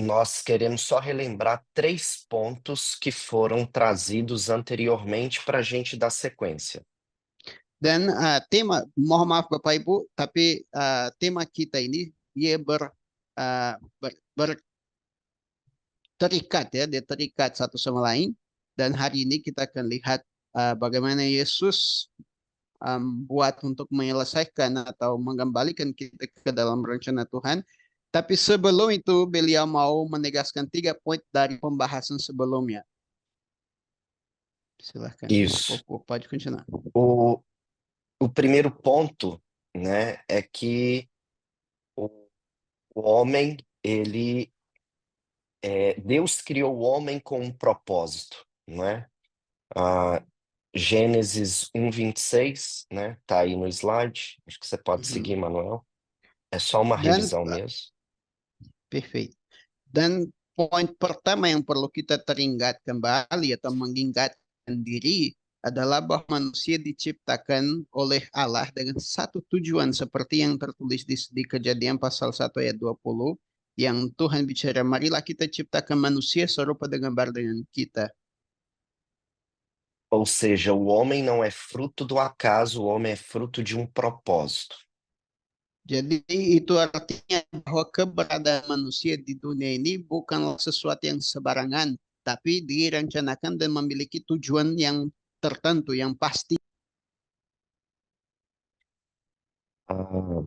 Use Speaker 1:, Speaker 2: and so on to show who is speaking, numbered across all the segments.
Speaker 1: nós queremos só relembrar 3 pontos que foram trazidos anteriormente para a gente dar sequência.
Speaker 2: Dan tema, mohon maaf Bapak Ibu, tapi tema kita ini dia terikat ya, dia terikat satu sama lain. Dan hari ini kita akan lihat bagaimana Yesus buat untuk menyelesaikan atau mengembalikan kita ke dalam rencana Tuhan. Tapi sebelum itu beliau mau menegaskan 3 poin dari pembahasan sebelumnya. Silahkan,
Speaker 1: Isso.
Speaker 2: pode continuar.
Speaker 1: O primeiro ponto, né, é que o homem, Deus criou o homem com um propósito, não é? Gênesis 1:26, né, tá aí no slide, acho que você pode seguir, Manuel. É só uma
Speaker 2: Dan
Speaker 1: revisão mesmo.
Speaker 2: perfeito. Dan poin pertama yang perlu kita teringat kembali atau mengingatkan diri adalah bahwa manusia diciptakan oleh Allah dengan satu tujuan seperti yang tertulis di Kejadian pasal 1 ayat 20 yang Tuhan bicara, marilah kita ciptakan manusia serupa dengan kita.
Speaker 1: Ou seja, o homem não é fruto do acaso, o homem é fruto de um propósito.
Speaker 2: Jadi itu artinya bahwa keberadaan manusia di dunia ini bukanlah sesuatu yang sembarangan, tapi direncanakan dan memiliki tujuan yang tertentu, yang pasti.
Speaker 1: Ah,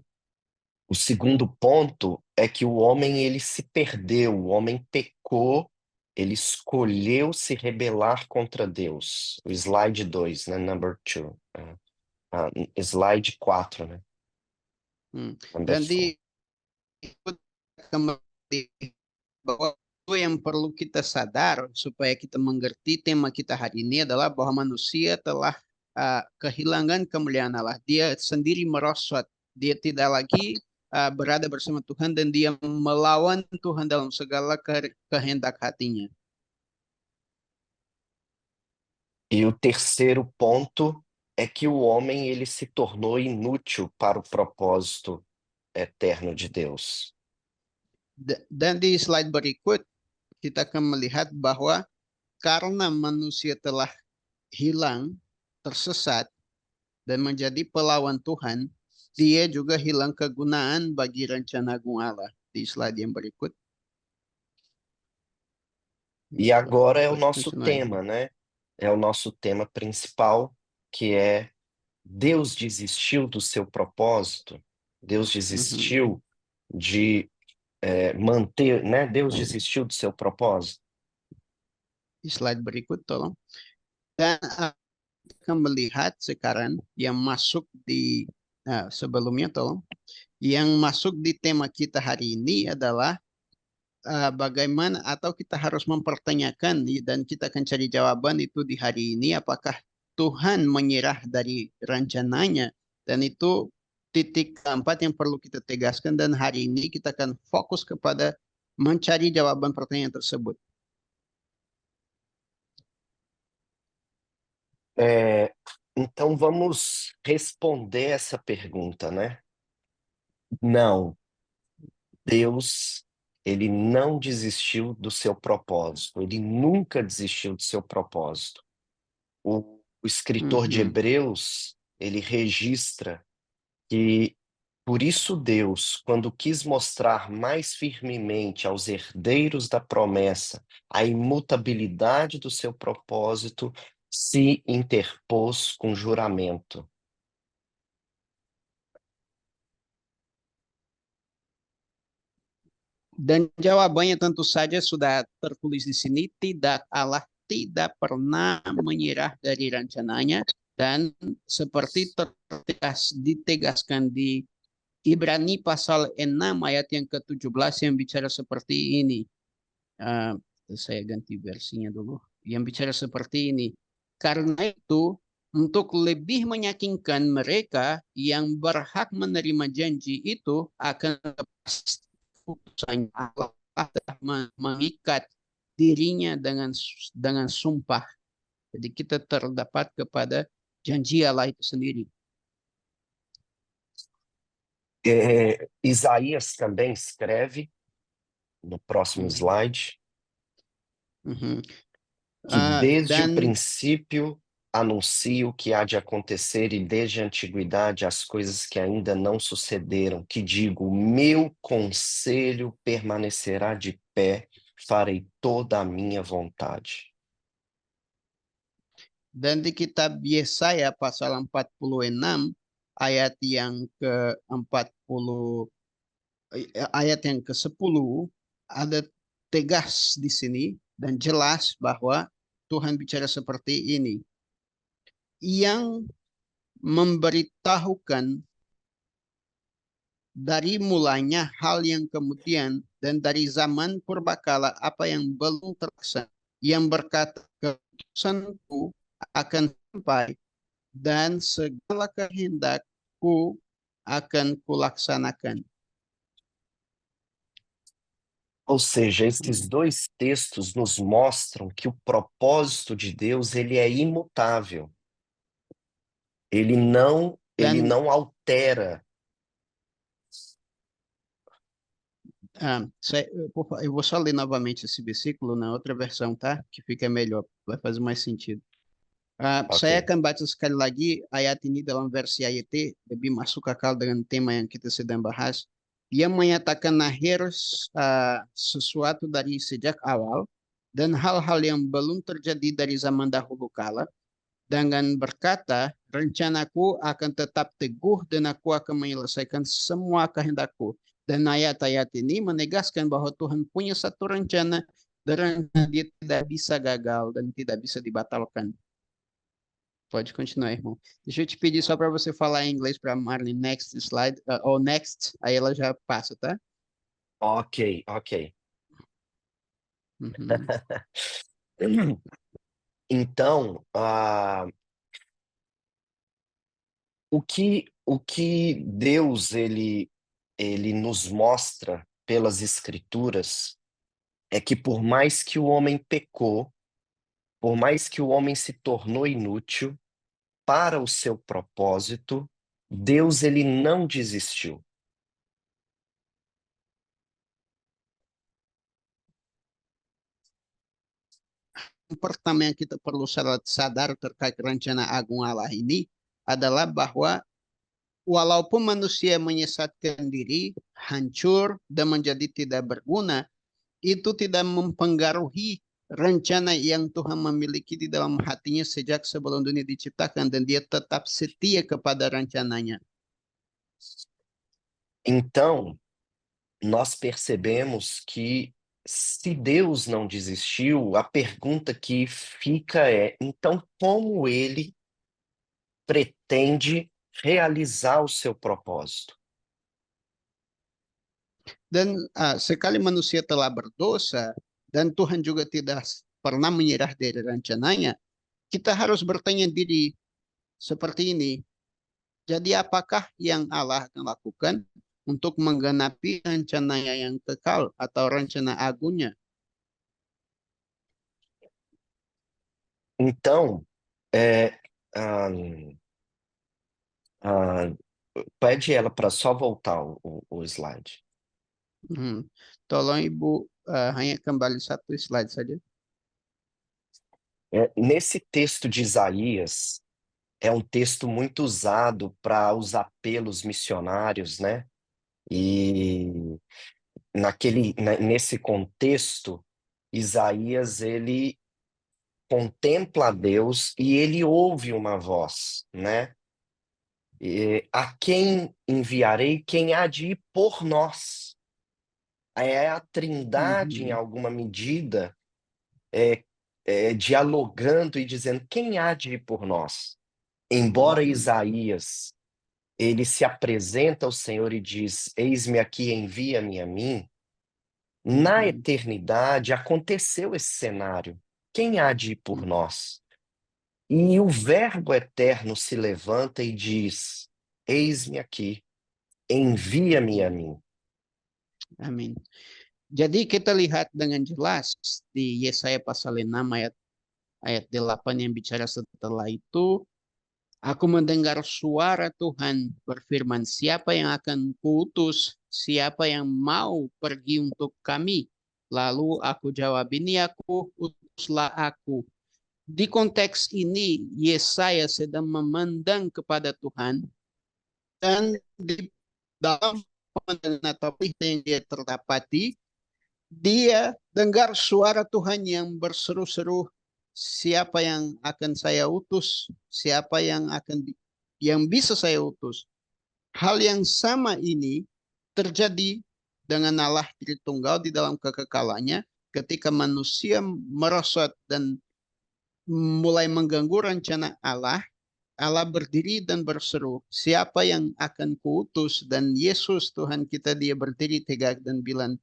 Speaker 1: o segundo ponto é que o homem ele se perdeu, o homem pecou, ele escolheu se rebelar contra Deus. O slide 2, né? Number 2. Slide 4, né? Number
Speaker 2: Dan
Speaker 1: 4.
Speaker 2: kembali bahwa itu yang perlu kita sadar supaya kita mengerti tema kita hari ini adalah bahwa manusia telah kehilangan kemuliaan Allah. Dia sendiri merosot, dia tidak lagi berada bersama Tuhan dan dia melawan Tuhan dalam segala kehendak hatinya.
Speaker 1: E o terceiro ponto é que o homem ele se tornou inútil para o propósito eterno de Deus.
Speaker 2: Dan di slide berikut kita akan melihat bahwa karena manusia telah hilang, tersesat, dan menjadi pelawan Tuhan, dia juga hilang kegunaan bagi rencana agung Allah. Di slide yang berikut.
Speaker 1: E agora é o
Speaker 2: Pode
Speaker 1: nosso
Speaker 2: continuar.
Speaker 1: tema, né? É o nosso tema principal, que é Deus desistiu do seu propósito, Deus desistiu de manter, né? Deus desistiu do seu propósito.
Speaker 2: Di slide berikut, tolong. Dan akan melihat sekarang yang masuk di sebelumnya, tolong. Yang masuk di tema kita hari ini adalah bagaimana atau kita harus mempertanyakan dan kita akan cari jawaban itu di hari ini, apakah Tuhan menyerah dari rencananya, dan itu titik keempat yang perlu kita tegaskan, dan hari ini kita akan fokus kepada mencari jawaban pertanyaan tersebut.
Speaker 1: Então vamos responder essa pergunta, né? Não, Deus, ele não desistiu do seu propósito, ele nunca desistiu do seu propósito. O escritor de Hebreus, ele registra que, por isso Deus, quando quis mostrar mais firmemente aos herdeiros da promessa a imutabilidade do seu propósito, se interpôs com juramento.
Speaker 2: Dan jawabannya tentu saja sudah tertulis di sini, Allah tidak pernah menyerah dari rencananya, dan seperti ditegaskan di Ibrani pasal 6 ayat yang ke-17 yang bicara seperti ini. Saya ganti versinya dulu. Yang bicara seperti ini. Karena itu, untuk lebih meyakinkan mereka yang berhak menerima janji itu akan keputusan Allah telah mengikat dirinya dengan sumpah. Jadi kita terdapat kepada janji Allah itu sendiri.
Speaker 1: Isaías também escreve no próximo
Speaker 2: Mhm.
Speaker 1: slide,
Speaker 2: Mhm.
Speaker 1: que desde o
Speaker 2: Dan
Speaker 1: princípio anuncia o que há de acontecer e desde a antiguidade as coisas que ainda não sucederam, que digo, o meu conselho permanecerá de pé, farei toda a minha vontade.
Speaker 2: dan di kitab Yesaya pasal 46 ayat yang ke-40 ayat yang ke-10 ada tegas di sini dan jelas bahwa Tuhan bicara seperti ini yang memberitahukan dari mulanya hal yang kemudian dan dari zaman purbakala apa yang belum terkesan yang berkata keputusanku akan sampai dan segala kehendakku akan kulaksanakan.
Speaker 1: Ou seja, esses
Speaker 2: Hmm.
Speaker 1: dois textos nos mostram que o propósito de Deus, ele é imutável. Ele
Speaker 2: Dan
Speaker 1: não altera.
Speaker 2: eu vou só ler novamente esse versículo na outra versão, tá? Que fica melhor, vai fazer mais sentido. Saya
Speaker 1: Ok.
Speaker 2: akan baca sekali lagi ayat ini dalam versi AYT, lebih masuk akal dengan tema yang kita sedang bahas. Dia menyatakan akhir sesuatu dari sejak awal dan hal-hal yang belum terjadi dari zaman dahulu kala dengan berkata, rencanaku akan tetap teguh dan aku akan menyelesaikan semua kehendakku. Dan ayat-ayat ini menegaskan bahwa Tuhan punya satu rencana dan rencana dia tidak bisa gagal dan tidak bisa dibatalkan. Pode continuar, irmão. Deixa eu te pedir só para você falar em inglês para a Marlene, next slide, ou next, aí ela já passa, tá?
Speaker 1: Ok, ok.
Speaker 2: Uhum.
Speaker 1: Então, o que Deus ele nos mostra pelas Escrituras é que por mais que o homem pecou, por mais que o homem se tornou inútil para o seu propósito, Deus ele não desistiu.
Speaker 2: Yang pertama yang kita perlu sadar terkait rencana agung Allah ini adalah bahwa walaupun manusia menyesatkan diri, hancur, dan menjadi tidak berguna, itu tidak mempengaruhi rencana yang Tuhan memiliki di dalam hatinya sejak sebelum dunia diciptakan dan dia tetap setia kepada rencananya.
Speaker 1: Então, nós percebemos que se Deus não desistiu, a pergunta que fica é: então como ele pretende realizar o seu propósito?
Speaker 2: Dan sekali manusia telah berdosa dan Tuhan juga tidak pernah menyerah dari rencananya, kita harus bertanya diri seperti ini. Jadi apakah yang Allah akan lakukan untuk menggenapi rencananya yang kekal atau rencana agungnya?
Speaker 1: Então, é, ah, ah, pede ela para só voltar o slide.
Speaker 2: Tolong Ibu hanya kembali satu slide saja.
Speaker 1: Nesse texto de Isaías, é um texto muito usado para os apelos missionários, né? E nesse contexto, Isaías ele contempla a Deus e ele ouve uma voz, né? A quem enviarei? Quem há de ir por nós? É a Trindade, em
Speaker 2: Mhm.
Speaker 1: alguma medida, é, dialogando e dizendo quem há de ir por nós. Embora
Speaker 2: Mhm.
Speaker 1: Isaías ele se apresenta ao Senhor e diz: Eis-me aqui, envia-me a mim. Na
Speaker 2: Mhm.
Speaker 1: eternidade aconteceu esse cenário. Quem há de ir por
Speaker 2: Mhm.
Speaker 1: nós? E o Verbo eterno se levanta e diz: Eis-me aqui, envia-me a
Speaker 2: Mhm.
Speaker 1: mim.
Speaker 2: Amin. Jadi kita lihat dengan jelas di Yesaya pasal 6 ayat 8 yang bicara setelah itu, aku mendengar suara Tuhan berfirman, siapa yang akan kuutus, siapa yang mau pergi untuk kami. Lalu aku jawab, ini aku, utuslah aku. Di konteks ini, Yesaya sedang memandang kepada Tuhan dan di dalam pandangan atau berita yang dia terdapati, dia dengar suara Tuhan yang berseru-seru, siapa yang akan saya utus, siapa yang bisa saya utus. Hal yang sama ini terjadi dengan Allah Tritunggal di dalam kekekalannya ketika manusia merosot dan mulai mengganggu rencana Allah. Allah berdiri dan berseru, siapa yang akan kuutus? Dan Yesus Tuhan kita dia berdiri tegak dan bilang,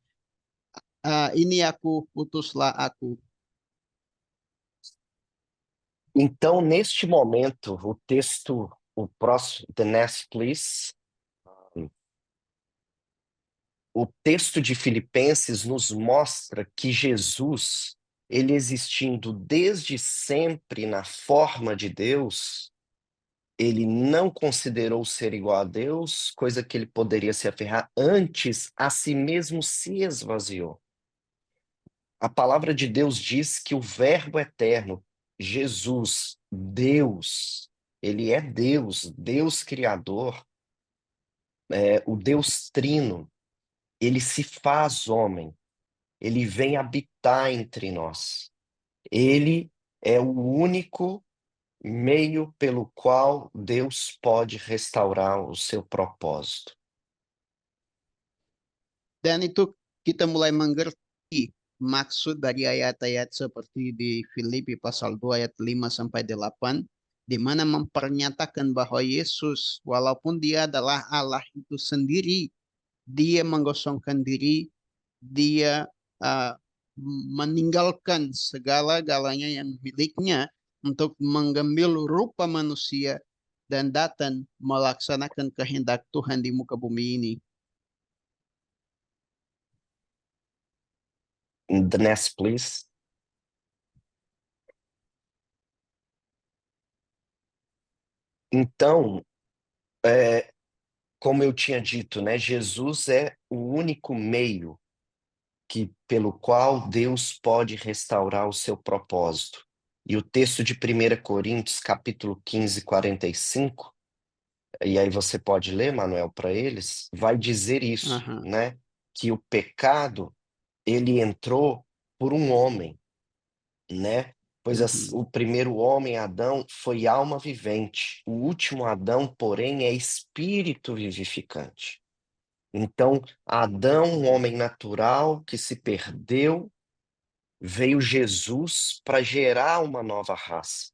Speaker 2: ini aku, utuslah aku.
Speaker 1: Então, neste momento, o texto, o próximo, the next please. O texto de Filipenses nos mostra que Jesus, ele existindo desde sempre na forma de Deus, ele não considerou ser igual a Deus, coisa que ele poderia se aferrar, antes a si mesmo se esvaziou. A palavra de Deus diz que o Verbo eterno, Jesus, Deus, ele é Deus, Deus Criador, o Deus Trino, ele se faz homem, ele vem habitar entre nós. Ele é o único meio pelo qual Deus pode restaurar o seu propósito.
Speaker 2: Dan itu kita mulai mengerti maksud dari ayat-ayat seperti di Filipi pasal 2 ayat 5 sampai 8, di mana mempernyatakan bahwa Yesus walaupun dia adalah Allah itu sendiri, dia menggosongkan diri, dia uh, meninggalkan segala-galanya yang miliknya untuk mengambil rupa manusia dan datang melaksanakan kehendak Tuhan di muka bumi ini.
Speaker 1: The next, please. Então, como eu tinha dito, né, Jesus é o único meio pelo qual Deus pode restaurar o seu propósito. E o texto de 1 Coríntios, capítulo 15, 45, e aí você pode ler, Manuel, para eles, vai dizer isso, né? Que o pecado, ele entrou por um homem, né? Pois o primeiro homem, Adão, foi alma vivente. O último Adão, porém, é espírito vivificante. Então, Adão, um homem natural que se perdeu, veio Jesus para gerar uma nova raça.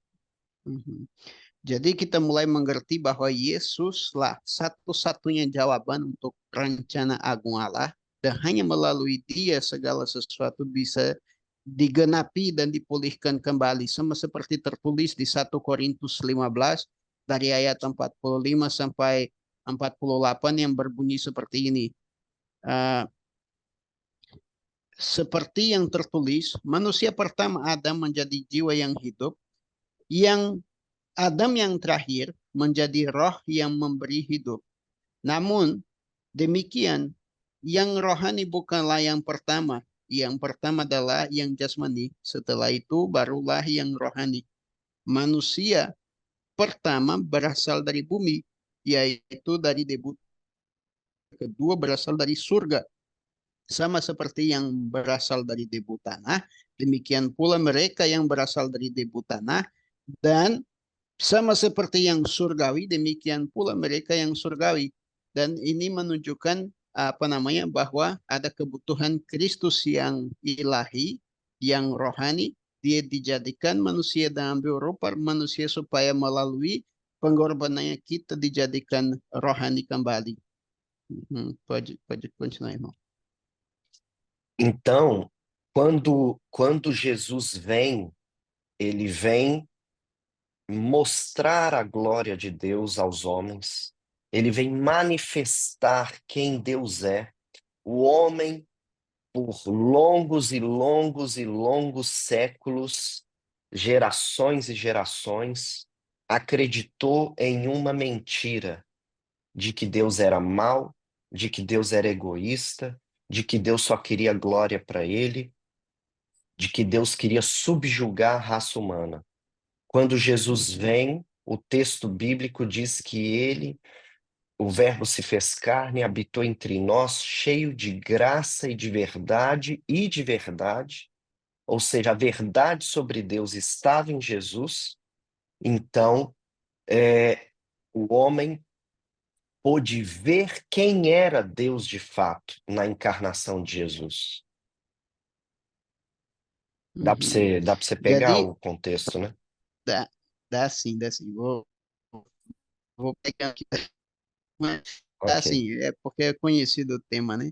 Speaker 2: Jadi kita mulai mengerti bahwa Yesuslah satu-satunya jawaban untuk rencana agung Allah, dan hanya melalui Dia segala sesuatu bisa digenapi dan dipulihkan kembali, sama seperti tertulis di 1 Korintus 15 dari ayat 45 sampai 48 yang berbunyi seperti ini. Seperti yang tertulis, manusia pertama Adam menjadi jiwa yang hidup, yang Adam yang terakhir menjadi roh yang memberi hidup. Namun demikian, yang rohani bukanlah yang pertama. Yang pertama adalah yang jasmani. Setelah itu barulah yang rohani. Manusia pertama berasal dari bumi, yaitu dari debu. Kedua berasal dari surga. Sama seperti yang berasal dari debu tanah, demikian pula mereka yang berasal dari debu tanah, dan sama seperti yang surgawi, demikian pula mereka yang surgawi. Dan ini menunjukkan bahwa ada kebutuhan Kristus yang ilahi, yang rohani. Dia dijadikan manusia dan ambil rupa manusia supaya melalui pengorbanannya kita dijadikan rohani kembali. Pode continuar, irmão.
Speaker 1: Então, quando Jesus vem, ele vem mostrar a glória de Deus aos homens, ele vem manifestar quem Deus é. O homem, por longos e longos e longos séculos, gerações e gerações, acreditou em uma mentira de que Deus era mau, de que Deus era egoísta, de que Deus só queria glória para ele, de que Deus queria subjugar a raça humana. Quando Jesus vem, o texto bíblico diz que ele, o Verbo se fez carne e habitou entre nós, cheio de graça e de verdade, ou seja, a verdade sobre Deus estava em Jesus. Então, o homem pôde ver quem era Deus de fato na encarnação de Jesus.
Speaker 2: Uhum.
Speaker 1: Dá para você pegar
Speaker 2: Jadi,
Speaker 1: o contexto, né?
Speaker 2: dá, dá sim, dá sim. Vou pegar aqui. Mas dá
Speaker 1: Ok.
Speaker 2: sim, é porque é conhecido o tema, né?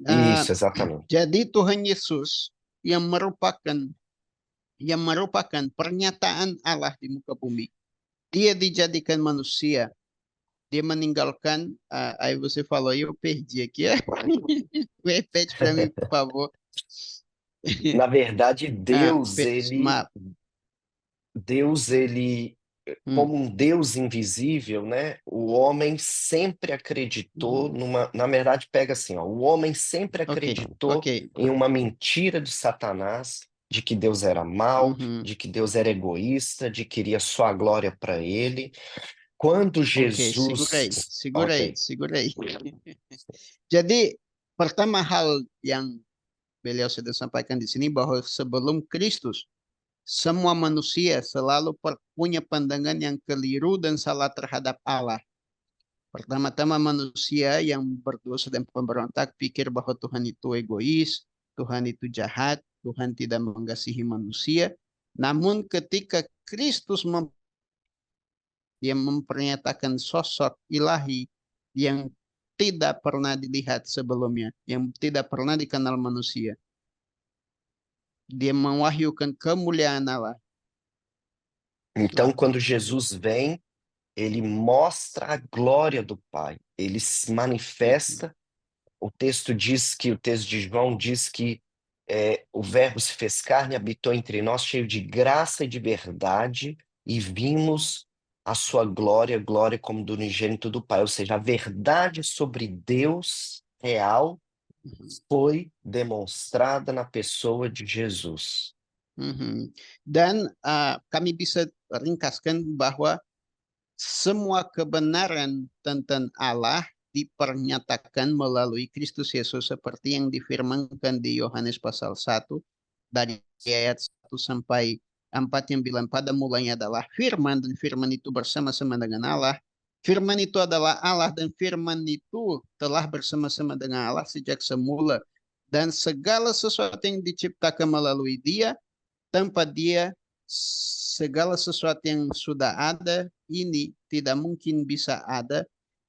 Speaker 2: Ah,
Speaker 1: Isso, exatamente.
Speaker 2: jadi Tuhan Yesus yang merupakan pernyataan Allah di muka bumi. Dia dijadikan manusia. Dia meninggalkan, aí você falou e eu perdi aqui. Repete para mim, por favor.
Speaker 1: Na verdade,
Speaker 2: Ma,
Speaker 1: Deus, ele,
Speaker 2: hum,
Speaker 1: como um Deus invisível, né? O homem sempre acreditou
Speaker 2: uhum.
Speaker 1: na verdade, pega assim, ó, o homem sempre
Speaker 2: Ok,
Speaker 1: acreditou
Speaker 2: ok.
Speaker 1: em uma mentira de Satanás, de que Deus era mau,
Speaker 2: Uhum.
Speaker 1: de que Deus era egoísta, de que queria só a glória para ele. Quando
Speaker 2: Ok, segura
Speaker 1: Jesus,
Speaker 2: aí, segura aí,
Speaker 1: ok,
Speaker 2: segura aí. Jadi, pertama hal yang beliau sudah sampaikan di sini bahwa sebelum Kristus, semua manusia selalu punya pandangan yang keliru dan salah terhadap Allah. Pertama-tama manusia yang berdosa dan pemberontak pikir bahwa Tuhan itu egois, Tuhan itu jahat, Tuhan tidak mengasihi manusia. Namun ketika Kristus dia mempernyatakan sosok ilahi yang tidak pernah dilihat sebelumnya, yang tidak pernah dikenal manusia. Dia mewahyukan kemuliaan Allah.
Speaker 1: então quando Jesus vem, ele mostra a glória do Pai, ele se
Speaker 2: Mhm,
Speaker 1: manifesta. O texto de João diz que o Verbo se fez carne, habitou entre nós, cheio de graça e de verdade, e vimos a sua glória, glória como do unigênito do Pai. Ou seja, a verdade sobre Deus real
Speaker 2: mhm,
Speaker 1: foi demonstrada na pessoa de Jesus.
Speaker 2: mhm. Dan kami bisa ringkaskan bahwa semua kebenaran tentang Allah dipernyatakan melalui Kristus Yesus seperti yang difirmankan di Yohanes pasal 1 dari ayat 1 sampai 4 yang bilang pada mulanya adalah firman dan firman itu bersama-sama dengan Allah. Firman itu adalah Allah dan firman itu telah bersama-sama dengan Allah sejak semula dan segala sesuatu yang diciptakan melalui Dia tanpa Dia segala sesuatu yang sudah ada ini tidak mungkin bisa ada.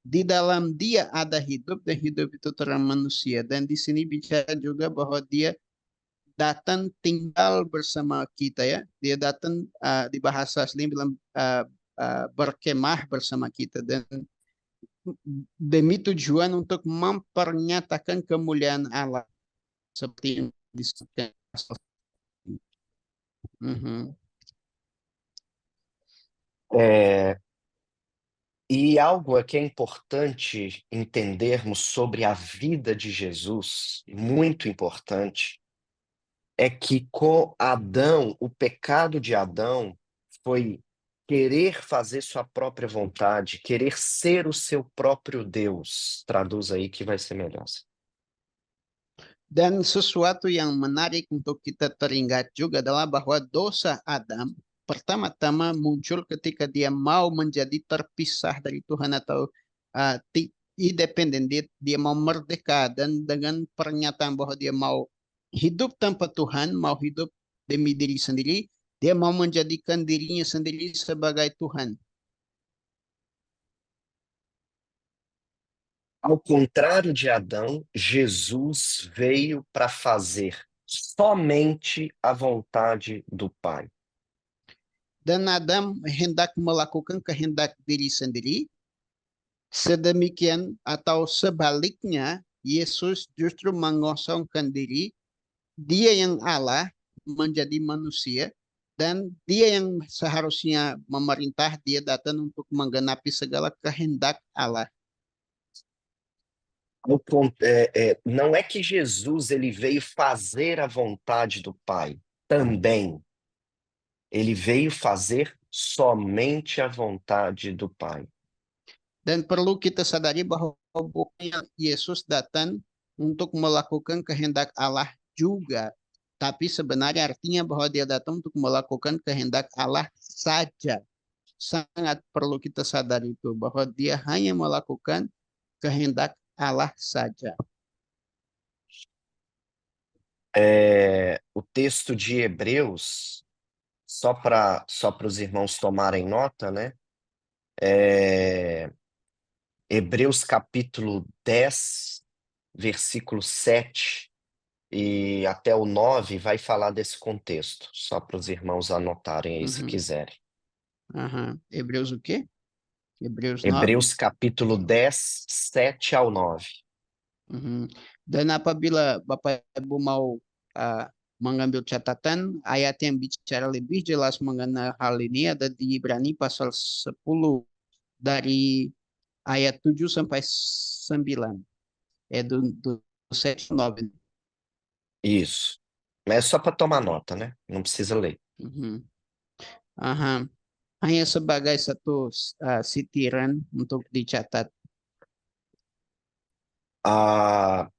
Speaker 2: Di dalam Dia ada hidup dan hidup itu terang manusia. Dan di sini bicara juga bahwa Dia datang tinggal bersama kita ya. Dia datang di bahasa asli bilang berkemah bersama kita dan demi tujuan untuk mempernyatakan kemuliaan Allah seperti yang disebutkan. Mhm.
Speaker 1: É, e algo que é importante entendermos sobre a vida de Jesus, muito importante, é que com Adão, o pecado de Adão foi querer fazer sua própria vontade, querer ser o seu próprio Deus. Traduz aí que vai ser melhor.
Speaker 2: Dan sesuatu yang menarik untuk kita teringat juga adalah bahwa dosa Adam pertama-tama muncul ketika dia mau menjadi terpisah dari Tuhan atau independen, dia mau merdeka dan dengan pernyataan bahwa dia mau hidup tanpa Tuhan, mau hidup demi diri sendiri, dia mau menjadikan dirinya sendiri sebagai Tuhan.
Speaker 1: Ao contrário de Adão, Jesus veio para fazer somente a vontade do Pai.
Speaker 2: Dan Adam hendak melakukan kehendak diri sendiri. Sedemikian atau sebaliknya, Yesus justru mengosongkan diri, dia yang Allah menjadi manusia, dan dia yang seharusnya memerintah, dia datang untuk menggenapi segala kehendak Allah.
Speaker 1: Não é que Jesus ele veio fazer a vontade do Pai, também. Ele veio fazer somente a vontade do Pai.
Speaker 2: Dan perlu kita sadari bahwa bukan Yesus datang untuk melakukan kehendak Allah juga, tapi sebenarnya artinya bahwa dia datang untuk melakukan kehendak Allah saja. Sangat perlu kita sadari itu bahwa dia hanya melakukan kehendak Allah saja.
Speaker 1: O texto de Hebreus, só para os irmãos tomarem nota, né? Hebreus capítulo 10, versículo 7 e até o 9 vai falar desse contexto, só para os irmãos anotarem aí se
Speaker 2: Uhum.
Speaker 1: quiserem.
Speaker 2: Uhum. Hebreus o quê? Hebreus 9.
Speaker 1: Hebreus capítulo 10, 7 ao 9.
Speaker 2: Mhm. Dan apabila Bapak Ibu mau mengambil catatan, ayat yang bicara lebih jelas mengenai hal ini ada di Ibrani pasal 10 dari ayat 7 sampai 9. Do 7 ao 9.
Speaker 1: Isso. Mas é só para tomar nota, né? Não precisa ler.
Speaker 2: Mhm. Aha. Hanya sebagai satu sitiran untuk dicatat.
Speaker 1: Ah,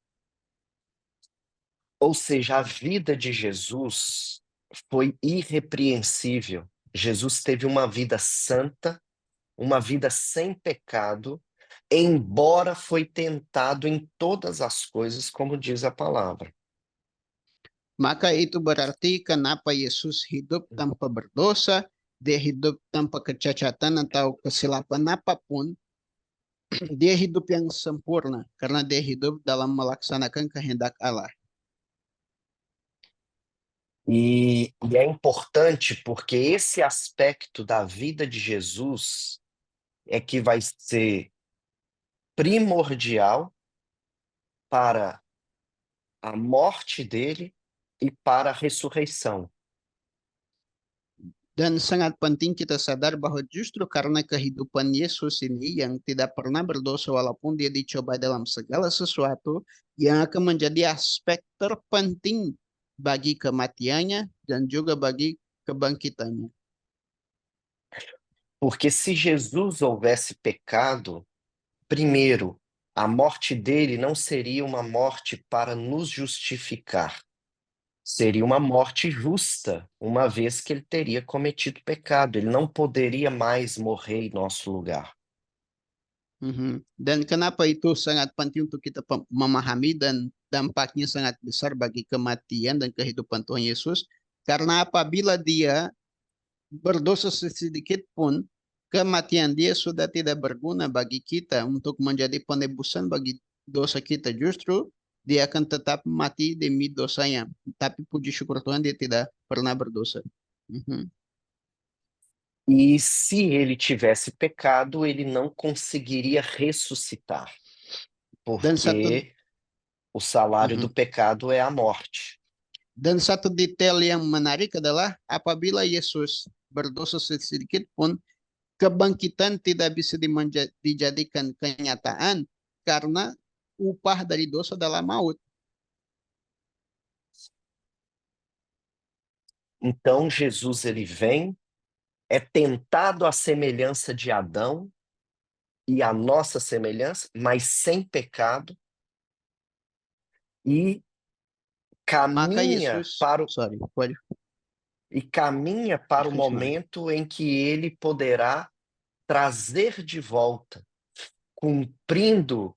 Speaker 1: ou seja, a vida de Jesus foi irrepreensível. Jesus teve uma vida santa, uma vida sem pecado, embora foi tentado em todas as coisas, como diz a palavra.
Speaker 2: Maka itu berarti kenapa Yesus hidup tanpa berdosa, dia hidup tanpa kecacatan atau kesilapan apapun, dia hidup yang sempurna karena dia hidup dalam melaksanakan kehendak Allah.
Speaker 1: E é importante porque esse aspecto da vida de Jesus é que vai ser primordial para a morte dele e para a ressurreição.
Speaker 2: Dan sangat penting kita sadar bahwa justru karena kehidupan Yesus ini yang tidak pernah berdosa walaupun dia dicoba dalam segala sesuatu, yang akan menjadi aspek terpenting bagi kematiannya dan juga bagi kebangkitannya.
Speaker 1: Porque se Jesus houvesse pecado, primeiro, a morte dele não seria uma morte para nos justificar. Seria uma morte justa, uma vez que ele teria cometido pecado. Ele não poderia mais morrer em nosso lugar.
Speaker 2: Mhm. Dan kenapa itu sangat penting untuk kita memahami dan dampaknya sangat besar bagi kematian dan kehidupan Tuhan Yesus? Karena apabila dia berdosa sedikit pun, kematian dia sudah tidak berguna bagi kita untuk menjadi penebusan bagi dosa kita. Justru dia akan tetap mati demi dosanya. Tapi puji syukur Tuhan dia tidak pernah berdosa. Mhm.
Speaker 1: E se ele tivesse pecado, ele não conseguiria ressuscitar,
Speaker 2: Dan satu
Speaker 1: porque o salário do
Speaker 2: mhm.
Speaker 1: pecado é a morte.
Speaker 2: Dan satu detail yang menarik adalah apabila Yesus berdosa sedikit pun, kebangkitan tidak bisa dijadikan kenyataan karena upah dari dosa adalah maut.
Speaker 1: Então Jesus ele vem, é tentado à semelhança de Adão e a nossa semelhança, mas sem pecado, e
Speaker 2: Maka
Speaker 1: caminha
Speaker 2: Yesus,
Speaker 1: para o,
Speaker 2: sorry, pode.
Speaker 1: e caminha para o
Speaker 2: Continue.
Speaker 1: momento em que ele poderá trazer de volta, cumprindo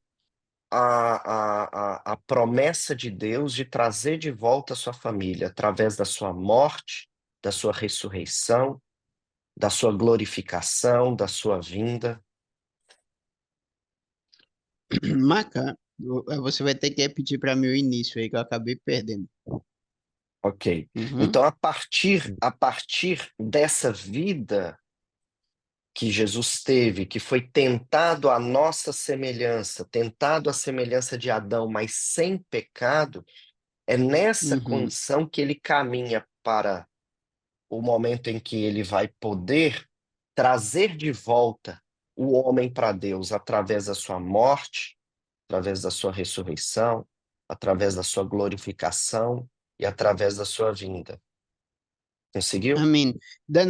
Speaker 1: a promessa de Deus de trazer de volta a sua família através da sua morte, da sua ressurreição, da sua glorificação, da sua vinda.
Speaker 2: Maka, você vai ter que repetir para mim o início aí que eu acabei perdendo.
Speaker 1: Ok.
Speaker 2: Uhum,
Speaker 1: Então, a partir dessa vida que Jesus teve, que foi tentado à nossa semelhança, tentado à semelhança de Adão, mas sem pecado, é nessa
Speaker 2: uhum.
Speaker 1: condição que ele caminha para o momento em que ele vai poder trazer de volta o homem para Deus através da sua morte, através da sua ressurreição, através da sua glorificação e através da sua vinda. Conseguiu?
Speaker 2: Amin. Dan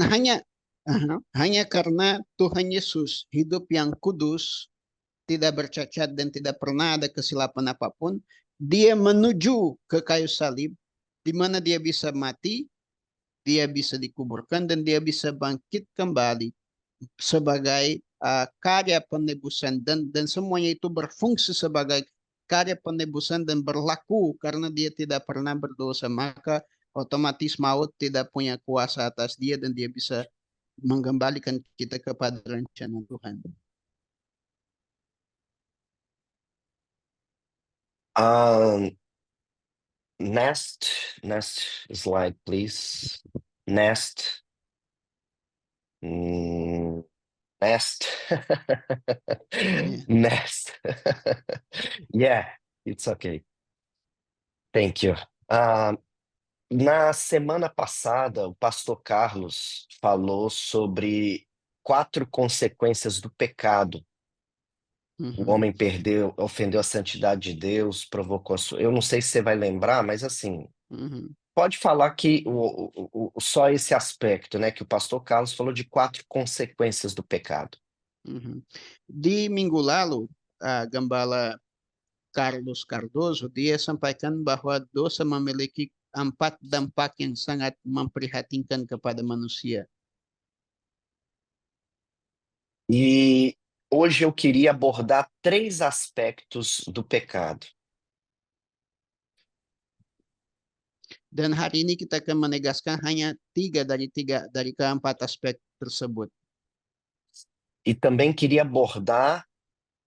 Speaker 2: hanya karena Tuhan Yesus hidup yang kudus, tidak bercacat dan tidak pernah ada kesilapan apapun, dia menuju ke kayu salib, di mana dia bisa mati, dia bisa dikuburkan, dan dia bisa bangkit kembali sebagai karya penebusan dan semuanya itu berfungsi sebagai karya penebusan dan berlaku karena dia tidak pernah berdosa, maka otomatis maut tidak punya kuasa atas dia dan dia bisa mengembalikan kita kepada rencana Tuhan.
Speaker 1: Um, next slide, please. Next. Next.
Speaker 2: Yeah.
Speaker 1: Next. Yeah, it's okay. Thank you. Na semana passada, o pastor Carlos falou sobre 4 consequências do pecado. O
Speaker 2: Mhm.
Speaker 1: homem perdeu, ofendeu a santidade de Deus, provocou a sua... Eu não sei se você vai lembrar, mas assim,
Speaker 2: Mhm.
Speaker 1: pode falar que só esse aspecto, né? Que o pastor Carlos falou de 4 consequências do pecado.
Speaker 2: Mhm. Di minggu lalu, Gembala Carlos Cardoso, dia sampaikan bahwa dosa memiliki 4 dampak yang sangat memprihatinkan kepada manusia.
Speaker 1: E hoje eu queria abordar 3 aspectos do pecado.
Speaker 2: Dan hari ini kita akan menegaskan hanya tiga dari keempat aspek tersebut.
Speaker 1: E também queria abordar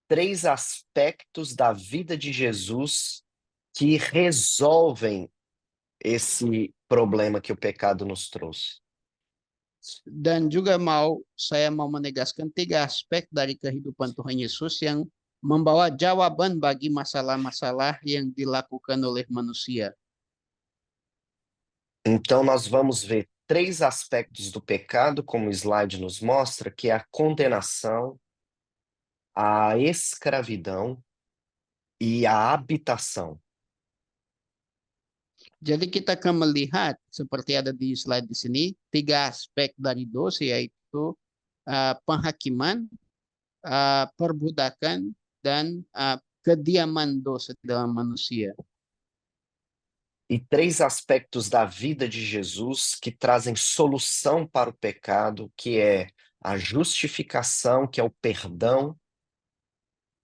Speaker 1: 3 aspectos da vida de Jesus que resolvem esse problema que o pecado nos trouxe.
Speaker 2: Dan juga saya mau menegaskan tiga aspek dari kehidupan Tuhan Yesus yang membawa jawaban bagi masalah-masalah yang dilakukan oleh manusia.
Speaker 1: Então, nós vamos ver 3 aspectos do pecado, como o slide nos mostra, que é a condenação, a escravidão e a habitação.
Speaker 2: Jadi kita akan melihat seperti ada di slide di sini tiga aspek dari dosa, yaitu penghakiman, perbudakan, dan kediaman dosa dalam manusia.
Speaker 1: E 3 aspectos da vida de Jesus que trazem solução para o pecado, que é a justificação, que é o perdão,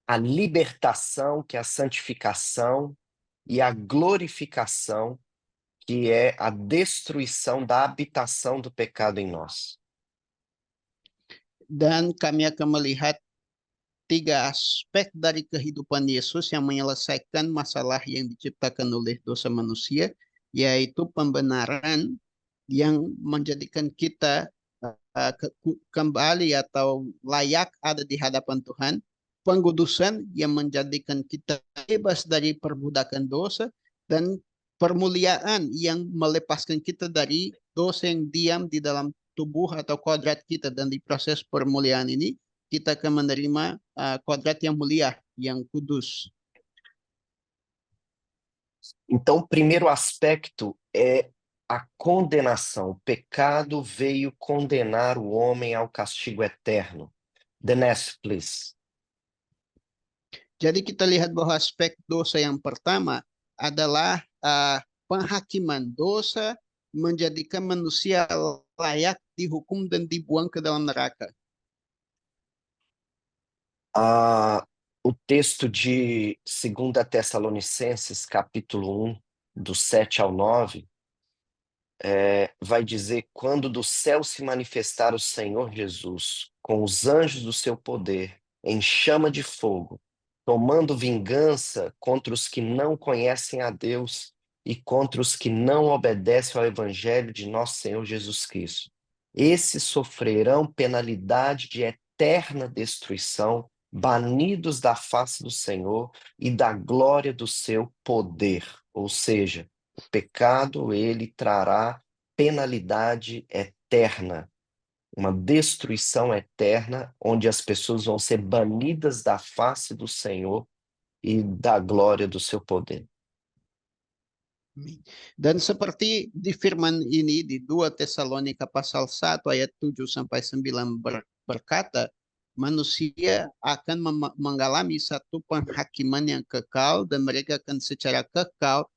Speaker 1: a libertação, que é a santificação, e a glorificação, que é a destruição da habitação do pecado em nós.
Speaker 2: Dan kami akan melihat tiga aspek dari kehidupan Yesus yang menyelesaikan masalah yang diciptakan oleh dosa manusia, yaitu pembenaran yang menjadikan kita kembali atau layak ada di hadapan Tuhan, pengudusan yang menjadikan kita bebas dari perbudakan dosa, dan permuliaan yang melepaskan kita dari dosa yang diam di dalam tubuh atau kodrat kita, dan di proses permuliaan ini kita akan menerima kodrat yang mulia, yang kudus.
Speaker 1: Então, o primeiro aspecto é a condenação. O pecado veio condenar o homem ao castigo eterno. The next, please.
Speaker 2: Jadi kita lihat bahwa aspek dosa yang pertama adalah penghakiman. Dosa menjadikan manusia layak dihukum dan dibuang ke dalam neraka.
Speaker 1: O texto de 2 Tessalonicenses, capítulo 1, do 7 ao 9, vai dizer: quando do céu se manifestar o Senhor Jesus, com os anjos do seu poder, em chama de fogo, tomando vingança contra os que não conhecem a Deus e contra os que não obedecem ao evangelho de nosso Senhor Jesus Cristo. Esses sofrerão penalidade de eterna destruição, banidos da face do Senhor e da glória do seu poder. Ou seja, o pecado, ele trará penalidade eterna, uma destruição eterna, onde as pessoas vão ser banidas da face do Senhor e da glória do seu poder.
Speaker 2: Dan seperti di firman ini di 2 Tesalonika pasal 1 ayat 7 sampai 9 berkata, manusia akan mengalami satu penghakiman yang kekal dan mereka akan secara kekal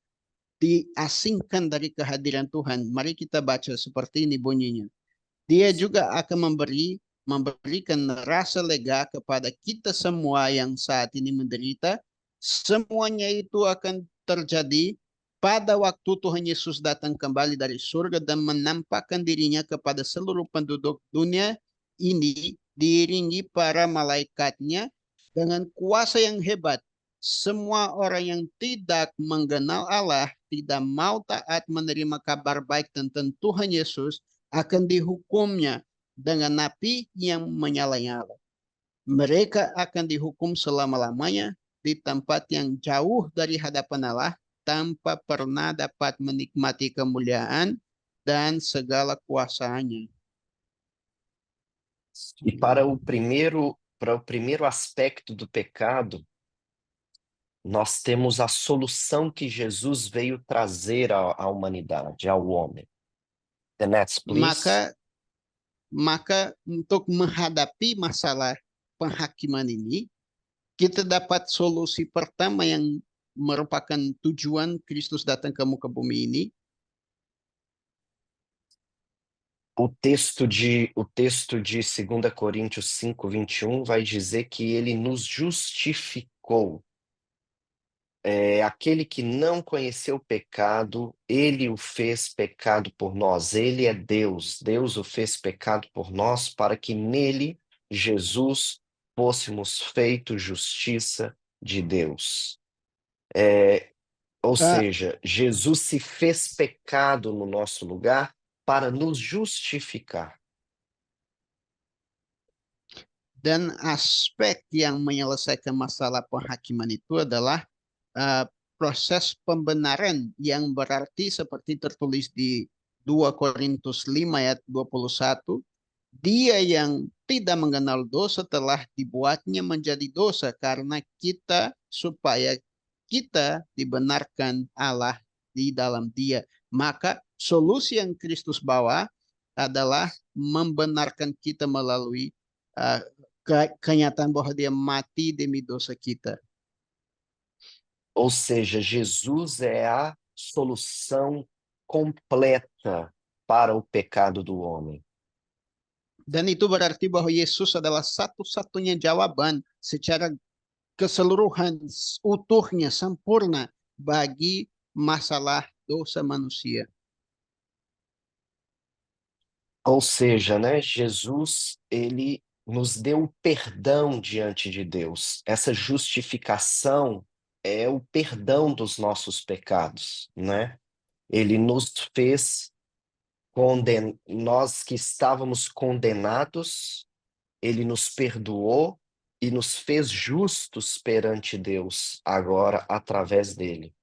Speaker 2: diasingkan dari kehadiran Tuhan. Mari kita baca seperti ini bunyinya. Dia juga akan memberikan rasa lega kepada kita semua yang saat ini menderita. Semuanya itu akan terjadi pada waktu Tuhan Yesus datang kembali dari surga dan menampakkan dirinya kepada seluruh penduduk dunia ini diiringi para malaikatnya dengan kuasa yang hebat. Semua orang yang tidak mengenal Allah, tidak mau taat menerima kabar baik tentang Tuhan Yesus, akan dihukumnya dengan api yang menyala-nyala. Mereka akan dihukum selama-lamanya di tempat yang jauh dari hadapan Allah tanpa pernah dapat menikmati kemuliaan dan segala kuasanya.
Speaker 1: E para o primeiro aspecto do pecado, nós temos a solução que Jesus veio trazer à humanidade, ao homem. The next, please.
Speaker 2: Maka untuk menghadapi masalah penghakiman ini, kita dapat solusi pertama yang merupakan tujuan Kristus datang ke muka bumi ini.
Speaker 1: O texto de 2 Coríntios 5:21 vai dizer que ele nos justificou. Aquele que não conheceu o pecado, ele o fez pecado por nós. Ele é Deus. Deus o fez pecado por nós para que nele, Jesus, fôssemos feitos justiça de Deus. Ou
Speaker 2: Uh,
Speaker 1: seja, Jesus se fez pecado no nosso lugar para nos justificar.
Speaker 2: Dan aspek yang menyelesaikan masalah penghakiman itu adalah uh, proses pembenaran yang berarti seperti tertulis di 2 Korintus 5 ayat 21, dia yang tidak mengenal dosa telah dibuatnya menjadi dosa karena kita supaya kita dibenarkan Allah di dalam dia. Maka solusi yang Kristus bawa adalah membenarkan kita melalui uh, kenyataan bahwa dia mati demi dosa kita.
Speaker 1: Ou seja, Jesus é a solução completa para o pecado do homem.
Speaker 2: Dan itu berarti bahwa Yesus adalah satu-satunya jawaban secara keseluruhan, utuhnya, sempurna bagi masalah dosa manusia.
Speaker 1: Ou seja, né, Jesus, ele nos deu o perdão diante de Deus. Essa justificação é o perdão dos nossos pecados, né? Ele nos fez nós que estávamos condenados, ele nos perdoou e nos fez justos perante Deus agora através dele.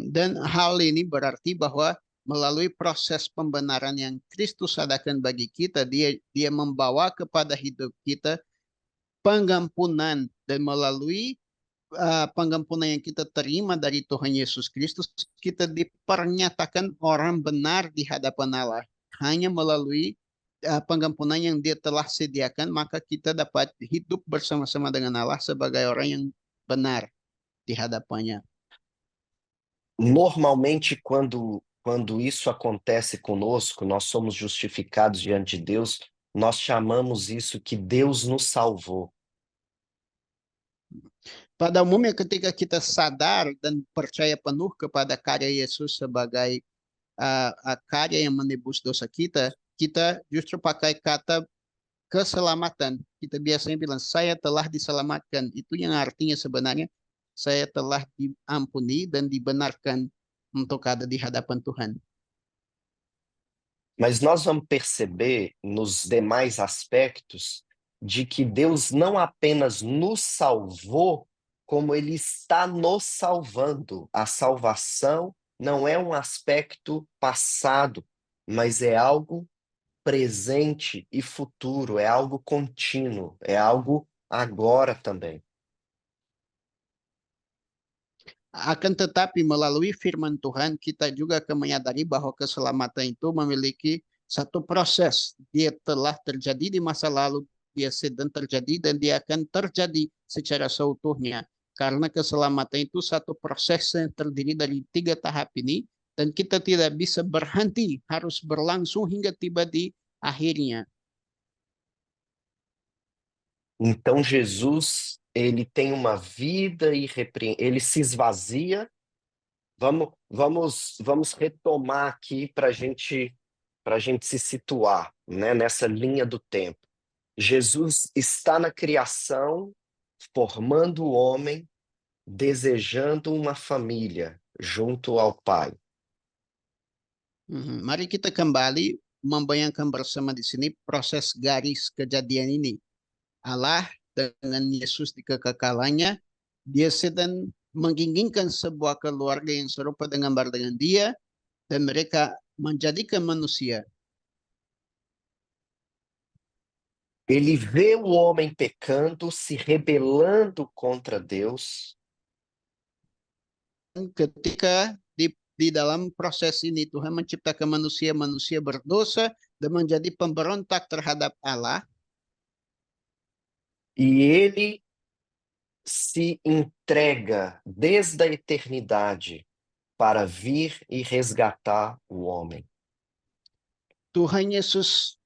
Speaker 2: Dan hal ini berarti bahwa melalui proses pembenaran yang Kristus adakan bagi kita, dia membawa kepada hidup kita pengampunan, dan melalui pengampunan yang kita terima dari Tuhan Yesus Kristus, kita dipernyatakan orang benar di hadapan Allah. Hanya melalui pengampunan yang dia telah sediakan, maka kita dapat hidup bersama-sama dengan Allah sebagai orang yang benar di hadapannya.
Speaker 1: Normalmente, quando isso acontece conosco, nós somos justificados diante de Deus, nós chamamos isso que Deus nos salvou.
Speaker 2: Pada umumnya ketika kita sadar dan percaya penuh kepada karya Yesus sebagai karya yang menebus dosa kita, kita justru pakai kata keselamatan. Kita biasanya bilang, saya telah diselamatkan. Itu yang artinya sebenarnya, saya telah diampuni dan dibenarkan untuk ada di hadapan Tuhan.
Speaker 1: Mas nós vamos perceber nos demais aspectos de que Deus não apenas nos salvou, como Ele está nos salvando. A salvação não é um aspecto passado, mas é algo presente e futuro, é algo contínuo, é algo agora também.
Speaker 2: Akan tetapi melalui firman Tuhan kita juga akan menyadari bahwa keselamatan itu memiliki satu proses. Dia telah terjadi di masa lalu, dia sedang terjadi dan dia akan terjadi secara seutuhnya. Karena keselamatan itu satu proses yang terdiri dari 3 tahap ini dan kita tidak bisa berhenti, harus berlangsung hingga tiba di akhirnya.
Speaker 1: Então Jesus, ele tem uma vida ele se esvazia. Vamos retomar aqui para gente se situar, né, nessa linha do tempo. Jesus está na criação, formando o homem, desejando uma família junto ao Pai.
Speaker 2: Mari kita kembali membayangkan bersama di sini proses garis kejadian ini. Allah dengan Yesus di kekekalannya, dia sedang menginginkan sebuah keluarga yang serupa dengan dia dan mereka menjadikan manusia.
Speaker 1: Ele vê o homem pecando, se rebelando contra Deus.
Speaker 2: Ketika di dalam proses ini Tuhan menciptakan manusia berdosa dan menjadi pemberontak terhadap Allah.
Speaker 1: E ele se entrega desde a eternidade para vir e resgatar o homem.
Speaker 2: Tuhan Yesus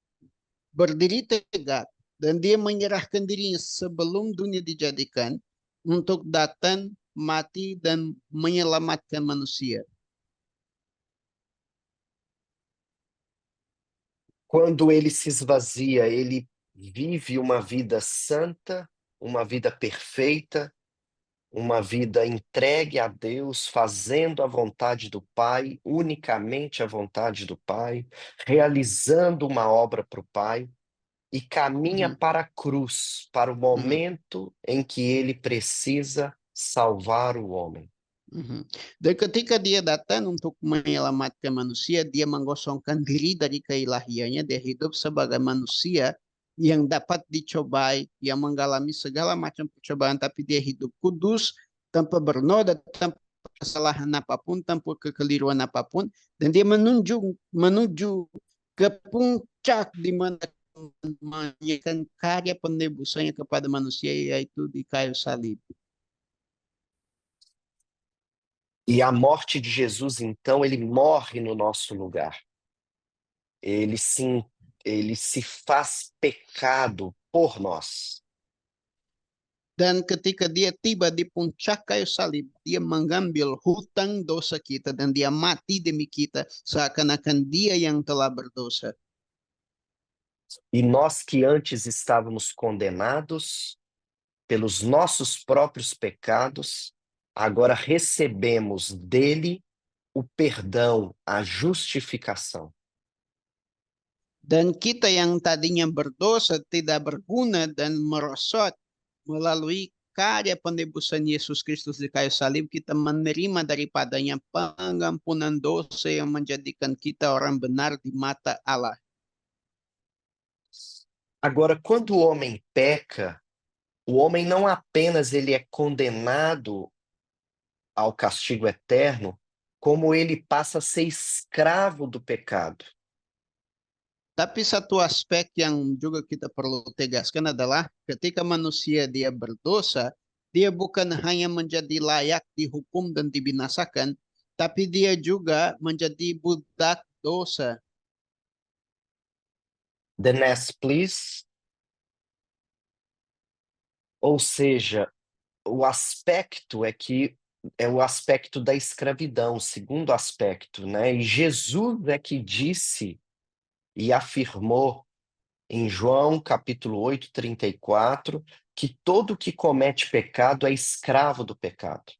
Speaker 2: berdiri tegak dan dia menyerahkan dirinya sebelum dunia dijadikan untuk datang, mati, dan menyelamatkan manusia.
Speaker 1: Quando ele se esvazia, ele vive uma vida santa, uma vida perfeita, uma vida entregue a Deus, fazendo a vontade do Pai, unicamente a vontade do Pai, realizando uma obra para o Pai, e caminha
Speaker 2: Mhm,
Speaker 1: para a cruz, para o
Speaker 2: mhm,
Speaker 1: momento em que ele precisa salvar o homem.
Speaker 2: mhm. Dan ketika dia datang untuk menyelamatkan manusia, dia menggosongkan diri dari keilahiannya, dia hidup sebagai manusia yang dapat dicobai, yang mengalami segala macam percobaan, tapi dia hidup kudus, tanpa bernoda, tanpa kesalahan apapun, tanpa kekeliruan apapun, dan dia menuju ke puncak di mana menyanyikan karya penebusannya kepada manusia, yaitu di kayu salib.
Speaker 1: E a morte de Jesus, então, ele morre no nosso lugar. Ele se, ele se faz pecado por nós.
Speaker 2: Dan ketika dia tiba di puncak kayu salib, dia mengambil hutang dosa kita dan dia mati demi kita seakan-akan dia yang telah berdosa.
Speaker 1: E nós que antes estávamos condenados pelos nossos próprios pecados, agora recebemos dele o perdão, a justificação.
Speaker 2: Dan kita yang tadinya berdosa, tidak berguna dan merosot melalui karya penebusan Yesus Kristus di kayu salib, kita menerima daripadanya pengampunan dosa yang menjadikan kita orang benar di mata Allah.
Speaker 1: Agora, quando o homem peca, o homem não apenas ele é condenado ao castigo eterno, como ele passa a ser escravo do pecado.
Speaker 2: Tapi satu aspek yang juga kita perlu tegaskan adalah ketika manusia dia berdosa, dia bukan hanya menjadi layak dihukum dan dibinasakan, tapi dia juga menjadi budak dosa.
Speaker 1: The next, please. Ou seja, o aspecto é que é o aspecto da escravidão, o segundo aspecto, né? E Jesus é que disse e afirmou em João capítulo 8, 34, que todo que comete pecado é escravo do pecado.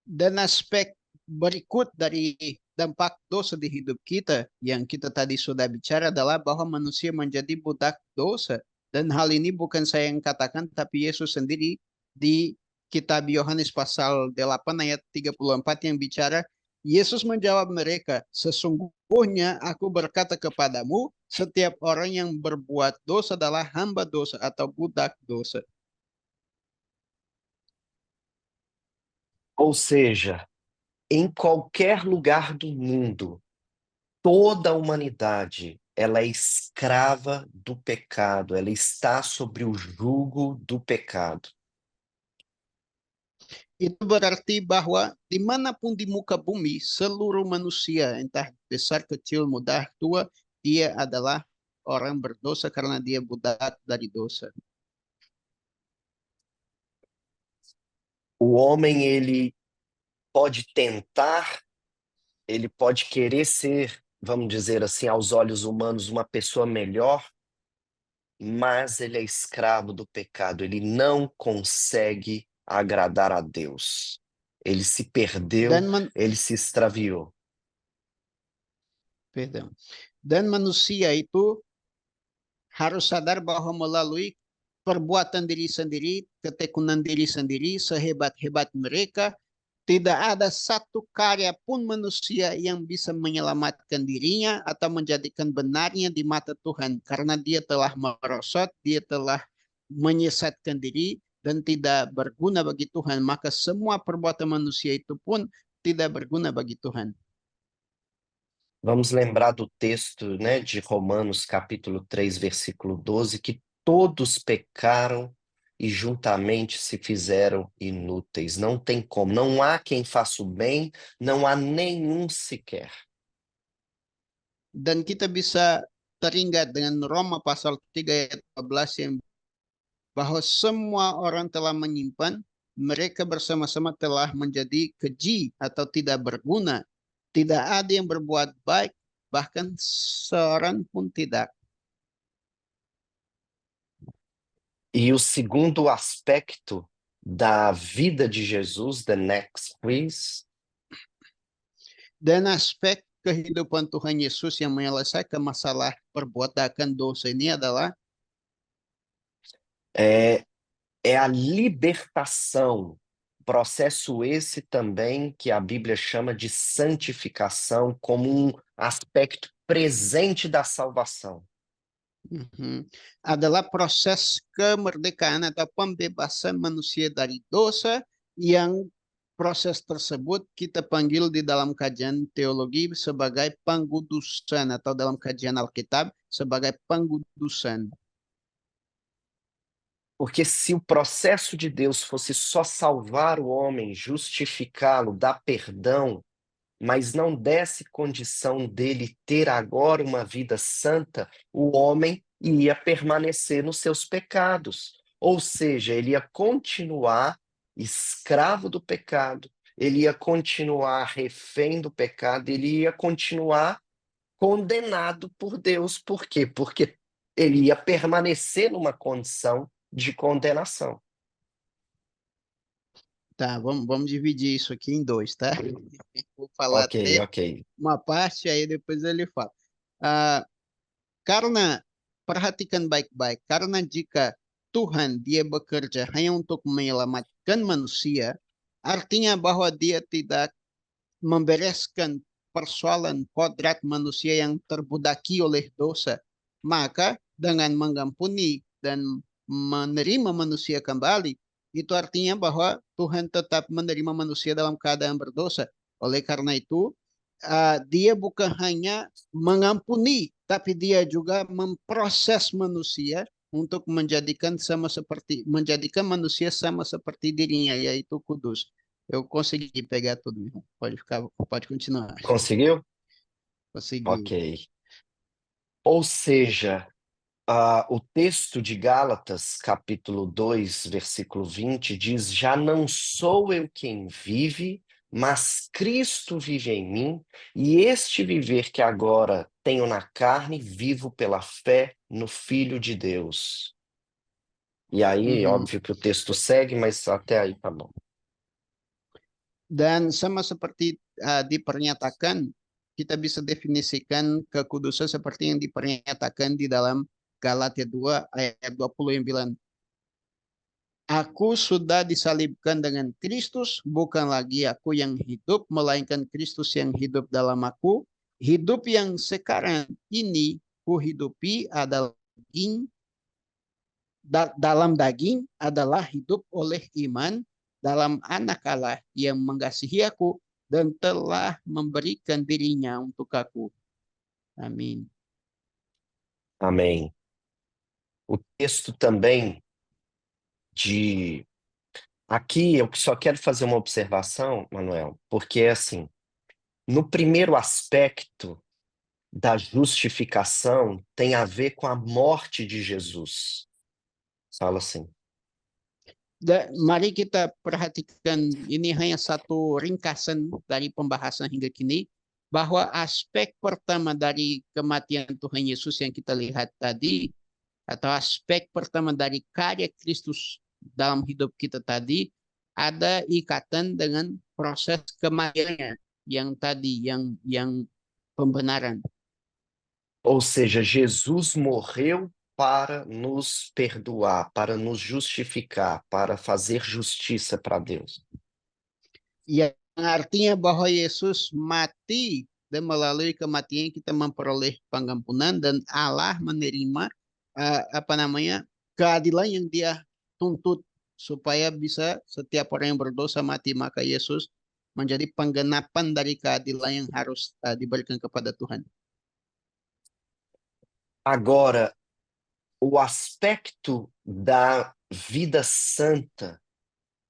Speaker 2: Dan aspek berikut dari dampak dosa di hidup kita yang kita tadi sudah bicara adalah bahwa manusia menjadi budak dosa. Dan hal ini bukan saya yang katakan, tapi Yesus sendiri di kitab Yohanes pasal 8 ayat 34 yang bicara, Yesus menjawab mereka, sesungguhnya aku berkata kepadamu, setiap orang yang berbuat dosa adalah hamba dosa atau budak dosa.
Speaker 1: Ou seja, em qualquer lugar do mundo, toda a humanidade, ela é escrava do pecado, ela está sobre o jugo do pecado.
Speaker 2: Itu berarti bahwa dimanapun di muka bumi, seluruh manusia, entah besar, kecil, muda, tua, dia adalah orang berdosa karena dia budak dari dosa.
Speaker 1: O homem, ele pode tentar, ele pode querer ser, vamos dizer assim, aos olhos humanos, uma pessoa melhor, mas ele é escravo do pecado, ele não consegue agradar a Deus. Ele se perdeu,
Speaker 2: Dan man,
Speaker 1: ele se extraviou.
Speaker 2: pardon. Dan manusia itu harus sadar bahwa melalui perbuatan diri sendiri, ketekunan diri sendiri, sehebat-hebat mereka, tidak ada satu karya pun manusia yang bisa menyelamatkan dirinya atau menjadikan benarnya di mata Tuhan. Karena dia telah merosot, dia telah menyesatkan diri, dan tidak berguna bagi Tuhan. Maka semua perbuatan manusia itu pun tidak berguna bagi Tuhan.
Speaker 1: Vamos lembrar do texto, né, de Romanos, capítulo 3, versículo 12, que todos pecaram e juntamente se fizeram inúteis. Não tem como, não há quem faça o bem, não há nenhum sequer.
Speaker 2: Dan kita bisa teringat dengan Roma pasal 3 ayat 12 yang bahwa semua orang telah menyimpan, mereka bersama-sama telah menjadi keji atau tidak berguna. Tidak ada yang berbuat baik, bahkan seorang pun tidak.
Speaker 1: E o segundo aspecto da vida de Jesus, the next please,
Speaker 2: Dan aspek kehidupan Tuhan Yesus yang menyelesaikan masalah perbuatan dosa ini adalah
Speaker 1: é, é a libertação. Processo esse também que a Bíblia chama de santificação como um aspecto presente da salvação.
Speaker 2: adalah proses kemerdekaan atau pembebasan manusia dari dosa yang proses tersebut kita panggil di dalam kajian teologi sebagai pengkudusan atau dalam kajian Alkitab sebagai pengkudusan.
Speaker 1: Porque se o processo de Deus fosse só salvar o homem, justificá-lo, dar perdão, mas não desse condição dele ter agora uma vida santa, o homem ia permanecer nos seus pecados. Ou seja, ele ia continuar escravo do pecado, ele ia continuar refém do pecado, ele ia continuar condenado por Deus. Por quê? Porque ele ia permanecer numa condição de condenação.
Speaker 2: Tá, vamos dividir isso aqui em dois, tá? Vou falar
Speaker 1: Ok,
Speaker 2: até
Speaker 1: ok.
Speaker 2: uma parte, aí depois ele fala. Ah, karena perhatikan baik-baik, karena jika Tuhan dia bekerja hanya untuk menyelamatkan manusia, artinya bahwa dia tidak membereskan persoalan kodrat manusia yang terbudaki oleh dosa. Maka dengan mengampuni dan menerima manusia kembali, itu artinya bahwa Tuhan tetap menerima manusia dalam keadaan berdosa. Oleh karena itu, dia bukan hanya mengampuni, tapi dia juga memproses manusia untuk menjadikan manusia sama seperti dirinya, yaitu kudus. Eu consegui pegar tudo, irmão. Pode continuar.
Speaker 1: Conseguiu? Ok.
Speaker 2: Consegui.
Speaker 1: Ou seja, o texto de Gálatas, capítulo 2, versículo 20, diz: Já não sou eu quem vive, mas Cristo vive em mim, e este viver que agora tenho na carne, vivo pela fé no Filho de Deus. E aí,
Speaker 2: Mhm.
Speaker 1: óbvio que o texto segue, mas até aí tá bom.
Speaker 2: Dan sama seperti dipernyatakan, kita bisa definisikan kekudusan seperti yang dipernyatakan di dalam Galatia 2 ayat 20 yang bilang, Aku sudah disalibkan dengan Kristus, bukan lagi aku yang hidup, melainkan Kristus yang hidup dalam aku. Hidup yang sekarang ini kuhidupi adalah dalam daging adalah hidup oleh iman dalam anak Allah yang mengasihi aku dan telah memberikan dirinya untuk aku. Amin.
Speaker 1: Amém. O texto também de. Aqui eu só quero fazer uma observação, Manuel, porque assim, no primeiro aspecto da justificação tem a ver com a morte de Jesus. Fala assim.
Speaker 2: Mari kita perhatikan ini hanya satu ringkasan dari pembahasan hingga kini bahwa aspek pertama dari kematian Tuhan Yesus yang kita lihat tadi atau aspek pertama dari karya Kristus dalam hidup kita tadi ada ikatan dengan proses kematiannya yang tadi yang pembenaran.
Speaker 1: Ou seja, Jesus morreu para nos perdoar, para nos justificar, para fazer justiça para Deus.
Speaker 2: Yang artinya bahwa Yesus mati dan melalui kematian kita memperoleh pengampunan dan Allah menerima keadilan yang Dia tuntut supaya bisa setiap orang yang berdosa mati, maka Yesus menjadi penggenapan dari keadilan yang harus diberikan kepada Tuhan.
Speaker 1: Agora, o aspecto da vida santa,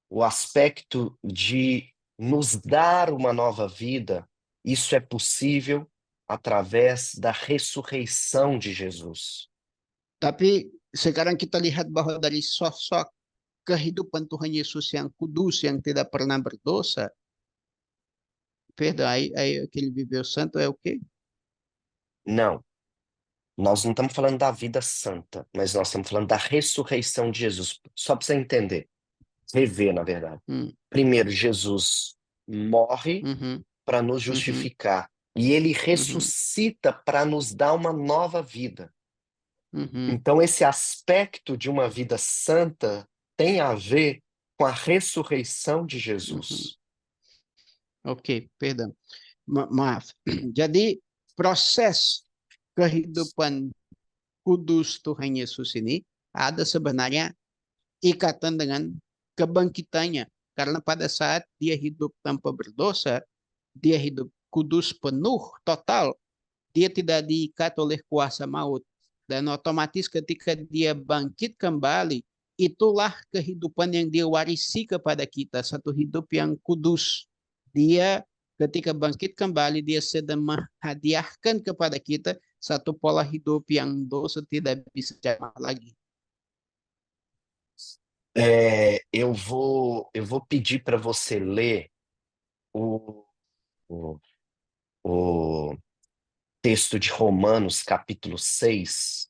Speaker 1: o aspecto de nos dar uma nova vida, isso é possível através da ressurreição de Jesus.
Speaker 2: Tapi sekarang kita lihat bahwa dari sosok kehidupan Tuhan Yesus yang kudus, yang tidak pernah berdosa, perdão, aí que ele viveu santo é o quê?
Speaker 1: Não, nós não estamos falando da vida santa, mas nós estamos falando da ressurreição de Jesus. Só para você entender, rever, na verdade.
Speaker 2: Hum,
Speaker 1: Primeiro, Jesus morre
Speaker 2: uhum,
Speaker 1: para nos
Speaker 2: uhum,
Speaker 1: justificar e ele
Speaker 2: uhum,
Speaker 1: ressuscita para nos dar uma nova vida.
Speaker 2: uhum,
Speaker 1: Então, esse aspecto de uma vida santa tem a ver com a ressurreição de
Speaker 2: uhum.
Speaker 1: Jesus.
Speaker 2: Oke, perdão. Maaf. Jadi proses kehidupan kudus Tuhan Yesus ini ada sebenarnya ikatan dengan kebangkitannya. Karena pada saat dia hidup tanpa berdosa, dia hidup kudus penuh, total. Dia tidak diikat oleh kuasa maut. Dan otomatis ketika dia bangkit kembali, itulah kehidupan yang dia warisi kepada kita, satu hidup yang kudus. Dia ketika bangkit kembali, dia sedang menghadiahkan kepada kita satu pola hidup yang dosa tidak bisa jamah lagi.
Speaker 1: Eu vou pedir para você ler o, o, o texto de Romanos, capítulo 6,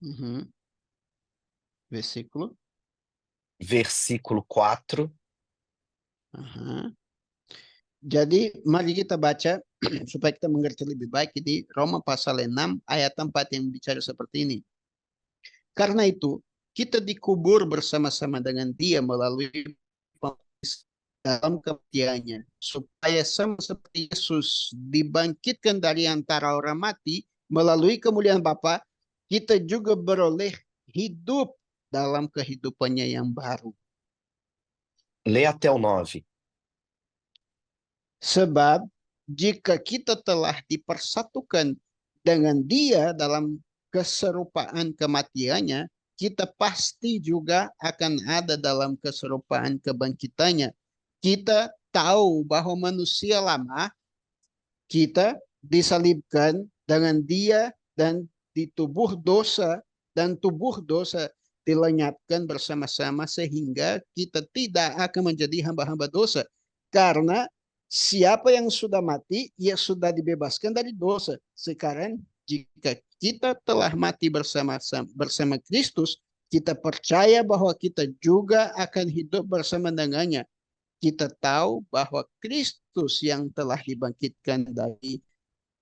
Speaker 2: Uhum. Versículo.
Speaker 1: versículo 4.
Speaker 2: Aha. Jadi mari kita baca supaya kita mengerti lebih baik. Ini Roma pasal 6 ayat 4 yang bicara seperti ini. Karena itu kita dikubur bersama-sama dengan dia melalui baptis dalam kematiannya, supaya sama seperti Yesus dibangkitkan dari antara orang mati melalui kemuliaan Bapa, kita juga beroleh hidup dalam kehidupannya yang baru.
Speaker 1: Lê até o 9.
Speaker 2: Sebab jika kita telah dipersatukan dengan dia dalam keserupaan kematiannya, kita pasti juga akan ada dalam keserupaan kebangkitannya. Kita tahu bahwa manusia lama kita disalibkan dengan dia dan di tubuh dosa dan tubuh dosa dilenyapkan bersama-sama sehingga kita tidak akan menjadi hamba-hamba dosa. Karena siapa yang sudah mati, ia sudah dibebaskan dari dosa. Sekarang jika kita telah mati bersama Kristus, kita percaya bahwa kita juga akan hidup bersama dengannya. Kita tahu bahwa Kristus yang telah dibangkitkan dari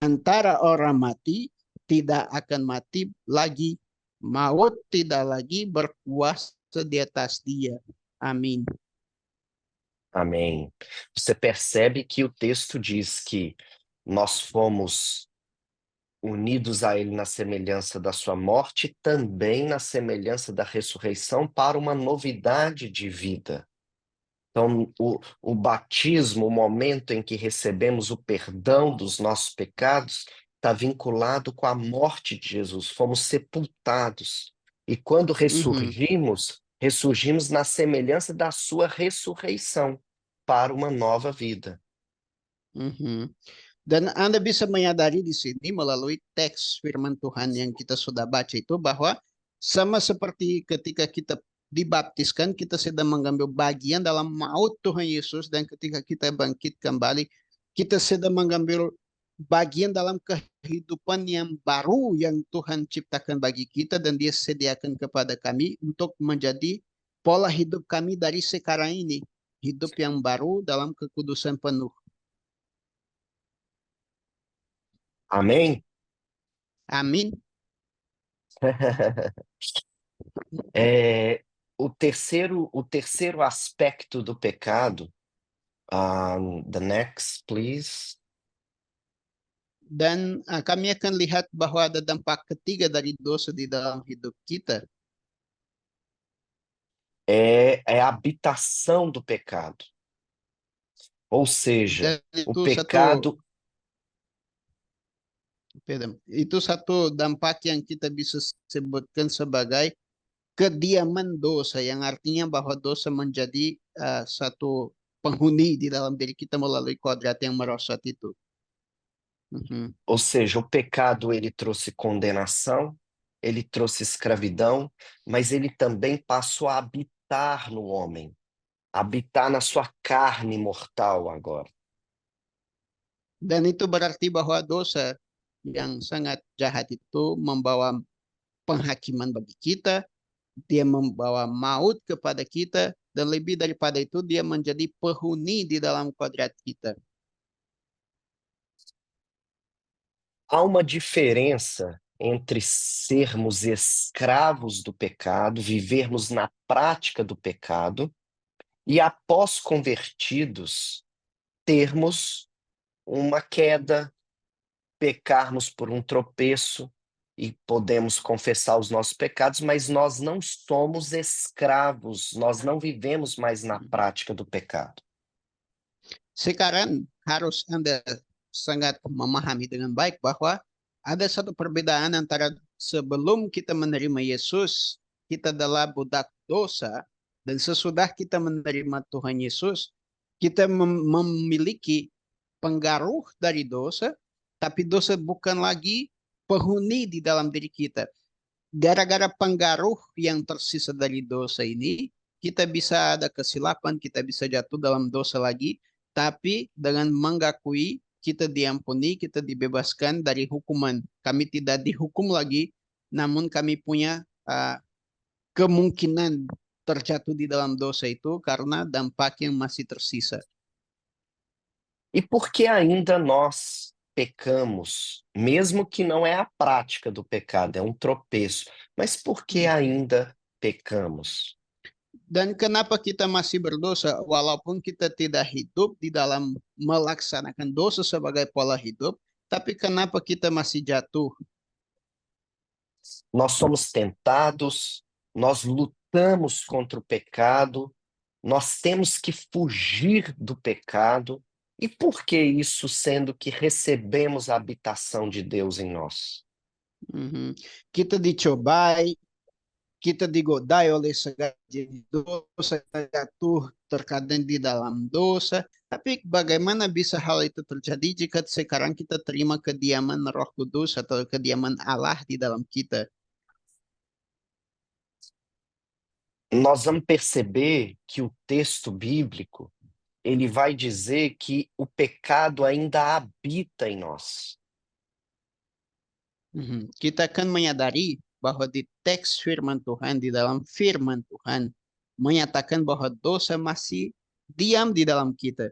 Speaker 2: antara orang mati tidak akan mati lagi. Maut tidak lagi berkuasa di atas dia. Amin.
Speaker 1: Amém. Você percebe que o texto diz que nós fomos unidos a ele na semelhança da sua morte, também na semelhança da ressurreição para uma novidade de vida. Então, o batismo, o momento em que recebemos o perdão dos nossos pecados, está vinculado com a morte de Jesus. Fomos sepultados. E quando
Speaker 2: Uhum,
Speaker 1: ressurgimos, ressurgimos na semelhança da sua ressurreição para uma nova vida.
Speaker 2: mhm. Dan Anda bisa menyadari di sini melalui teks firman Tuhan yang kita sudah baca itu bahwa sama seperti ketika kita dibaptiskan, kita sedang mengambil bagian dalam maut Tuhan Yesus dan ketika kita bangkit kembali, kita sedang mengambil bagian dalam kehidupan yang baru yang Tuhan ciptakan bagi kita dan Dia sediakan kepada kami untuk menjadi pola hidup kami dari sekarang ini, hidup yang baru dalam kekudusan penuh.
Speaker 1: Amém?
Speaker 2: Amin.
Speaker 1: É, o terceiro aspecto do pecado, the next, please.
Speaker 2: Dan kami akan lihat bahwa ada dampak ketiga dari dosa di dalam hidup kita.
Speaker 1: É a habitação do pecado. Ou seja,
Speaker 2: Dan
Speaker 1: o
Speaker 2: itu satu,
Speaker 1: pecado,
Speaker 2: itu satu dampak yang kita bisa sebutkan sebagai kediaman dosa, yang artinya bahwa dosa menjadi satu penghuni di dalam diri kita melalui kodrat yang merosot itu. Mhm.
Speaker 1: ou seja, o pecado ele trouxe condenação, ele trouxe escravidão, mas ele também passou a habitar no homem, habitar na sua carne mortal agora.
Speaker 2: Dan itu berarti bahwa dosa yang sangat jahat itu membawa penghakiman bagi kita, dia membawa maut kepada kita, dan lebih daripada itu dia menjadi penghuni di dalam kodrat kita.
Speaker 1: Há uma diferença entre sermos escravos do pecado, vivermos na prática do pecado, e após convertidos, termos uma queda, pecarmos por um tropeço e podemos confessar os nossos pecados, mas nós não somos escravos, nós não vivemos mais na prática do pecado.
Speaker 2: Sekarang harus Anda sangat memahami dengan baik bahwa ada satu perbedaan antara sebelum kita menerima Yesus, kita adalah budak dosa, dan sesudah kita menerima Tuhan Yesus, kita memiliki pengaruh dari dosa, tapi dosa bukan lagi penghuni di dalam diri kita. Gara-gara pengaruh yang tersisa dari dosa ini, kita bisa ada kesilapan, kita bisa jatuh dalam dosa lagi, tapi dengan mengakui kita diampuni, kita dibebaskan dari hukuman. Kami tidak dihukum lagi, namun kami punya kemungkinan terjatuh di dalam dosa itu karena dampak yang masih tersisa.
Speaker 1: E por que ainda nós pecamos, mesmo que não é a prática do pecado, é um tropeço, mas por que ainda pecamos?
Speaker 2: Dan kenapa kita masih berdosa walaupun kita tidak hidup di dalam melaksanakan dosa sebagai pola hidup, tapi kenapa kita masih jatuh?
Speaker 1: Nós somos tentados, nós lutamos contra o pecado, nós temos que fugir do pecado. E por que isso, sendo que recebemos a habitação de Deus em nós?
Speaker 2: Mhm. Kita dicobai, kita digodai oleh segala jenis dosa, jatuh terkadang di dalam dosa. Tapi bagaimana bisa hal itu terjadi jika sekarang kita terima kediaman Roh Kudus atau kediaman Allah di dalam kita?
Speaker 1: Nós vamos perceber que o texto bíblico, ele vai dizer que o pecado ainda habita em nós.
Speaker 2: Kita akan menyadari bahwa di teks firman Tuhan, di dalam firman Tuhan, menyatakan bahwa dosa masih diam di dalam kita.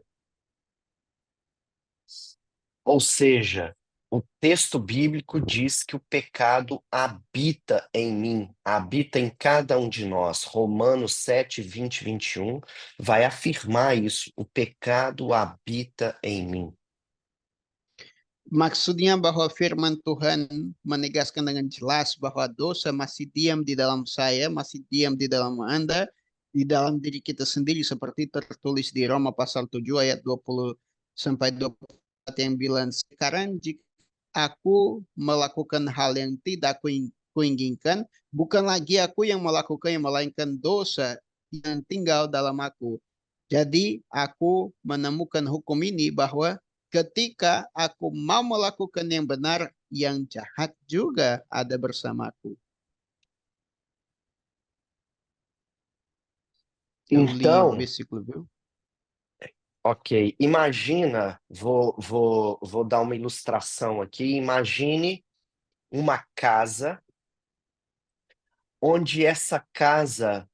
Speaker 1: Ou seja, o texto bíblico diz que o pecado habita em mim, habita em cada um de nós. Romanos 7, 20 e 21 vai afirmar isso. O pecado habita em mim.
Speaker 2: Maksudnya bahwa firman Tuhan menegaskan dengan jelas bahwa dosa masih diam di dalam saya, masih diam di dalam Anda, di dalam diri kita sendiri seperti tertulis di Roma pasal 7 ayat 20 sampai 24 yang bilang, sekarang jika aku melakukan hal yang tidak kuinginkan, bukan lagi aku yang melakukannya, melainkan dosa yang tinggal dalam aku. Jadi aku menemukan hukum ini bahwa ketika aku mau melakukan yang benar, yang jahat juga ada bersamaku. Eu li o
Speaker 1: Então,
Speaker 2: versículo, viu?
Speaker 1: ok, imagina, vou dar uma ilustração aqui. Imagine uma casa onde essa casa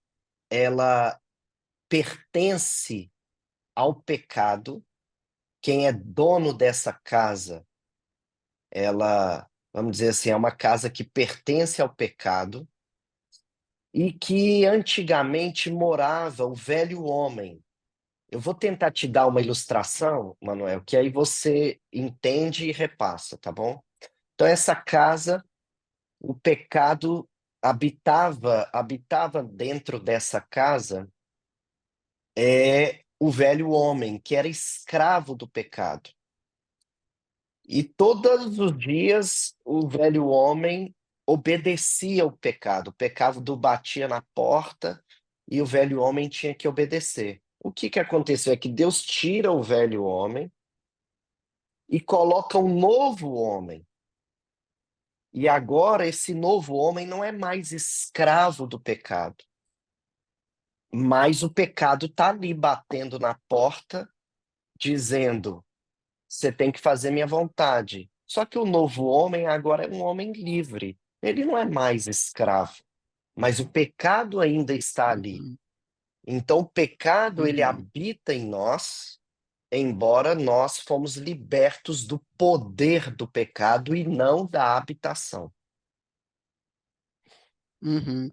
Speaker 1: ela pertence ao pecado. Quem é dono dessa casa, ela, vamos dizer assim, é uma casa que pertence ao pecado e que antigamente morava o velho homem. Eu vou tentar te dar uma ilustração, Manuel, que aí você entende e repassa, tá bom? Então, essa casa, o pecado habitava dentro dessa casa o velho homem, que era escravo do pecado. E todos os dias o velho homem obedecia ao pecado. O pecado batia na porta e o velho homem tinha que obedecer. O que aconteceu é que Deus tira o velho homem e coloca um novo homem. E agora esse novo homem não é mais escravo do pecado, mas o pecado está ali batendo na porta, dizendo: você tem que fazer minha vontade. Só que o novo homem agora é um homem livre. Ele não é mais escravo, mas o pecado ainda está ali.
Speaker 2: Uhum,
Speaker 1: Então o pecado ele
Speaker 2: uhum,
Speaker 1: habita em nós, embora nós fomos libertos do poder do pecado e não da habitação.
Speaker 2: uhum.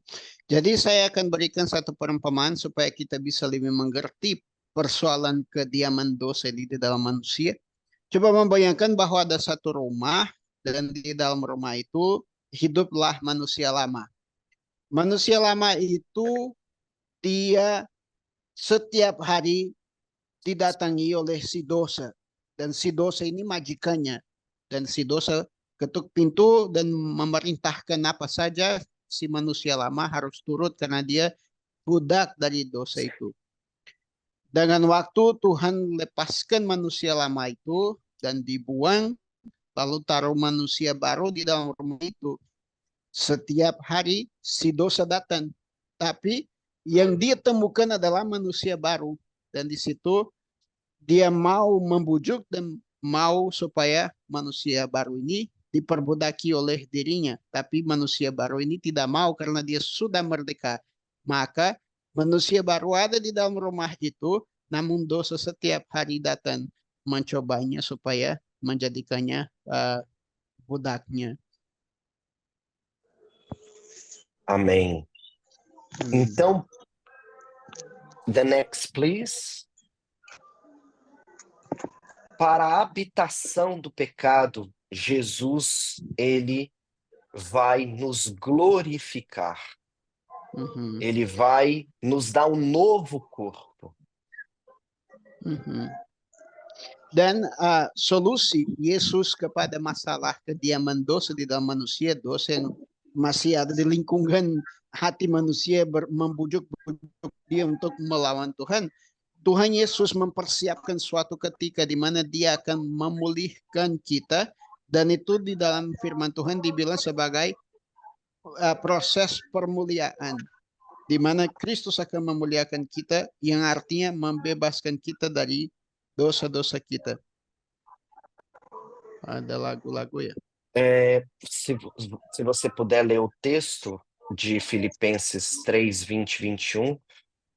Speaker 2: Jadi saya akan berikan satu perumpamaan supaya kita bisa lebih mengerti persoalan kediaman dosa di dalam manusia. Coba membayangkan bahwa ada satu rumah dan di dalam rumah itu hiduplah manusia lama. Manusia lama itu dia setiap hari didatangi oleh si dosa. Dan si dosa ini majikannya. Dan si dosa ketuk pintu dan memerintahkan apa saja si manusia lama harus turut karena dia budak dari dosa itu. Dengan waktu Tuhan lepaskan manusia lama itu dan dibuang, lalu taruh manusia baru di dalam rumah itu. Setiap hari si dosa datang, tapi yang dia temukan adalah manusia baru. Dan di situ dia mau membujuk dan mau supaya manusia baru ini diperbudaki oleh dirinya. Tapi manusia baru ini tidak mau karena dia sudah merdeka. Maka manusia baru ada di dalam rumah itu, namun dosa setiap hari datang mencobanya supaya menjadikannya budaknya.
Speaker 1: Amém. Então, the next, please. Para a habitação do pecado, Jesus, ele vai nos glorificar. Ele vai nos dar um novo corpo.
Speaker 2: Dan solusi Yesus kepada masalah kediaman dosa di dalam manusia, dosa yang masih ada di lingkungan hati manusia membujuk dia untuk melawan Tuhan. Tuhan Yesus mempersiapkan suatu ketika di mana dia akan memulihkan kita, dan itu di dalam firman Tuhan dibilang sebagai proses permuliaan, di mana Kristus akan memuliakan kita, yang artinya membebaskan kita dari dosa-dosa kita. Ada lagu-lagu ya.
Speaker 1: Se você puder ler o texto de Filipenses 3, 20 e 21,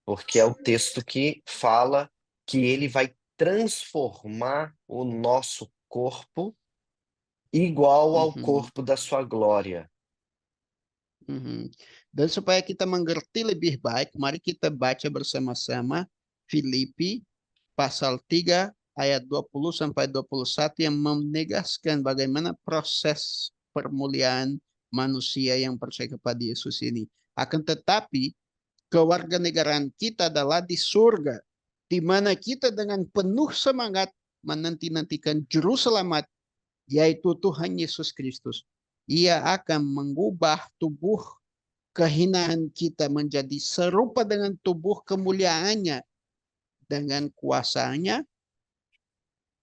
Speaker 1: porque é o texto que fala que ele vai transformar o nosso corpo igual ao corpo da sua glória.
Speaker 2: Dan supaya kita mengerti lebih baik, mari kita baca bersama-sama Filipi pasal 3 ayat 20 sampai 21 yang menegaskan bagaimana proses permuliaan manusia yang percaya kepada Yesus ini. Akan tetapi kewarganegaraan kita adalah di surga, di mana kita dengan penuh semangat menanti-nantikan juru selamat, yaitu Tuhan Yesus Kristus. Ia akan mengubah tubuh kehinaan kita menjadi serupa dengan tubuh kemuliaannya. Dengan kuasanya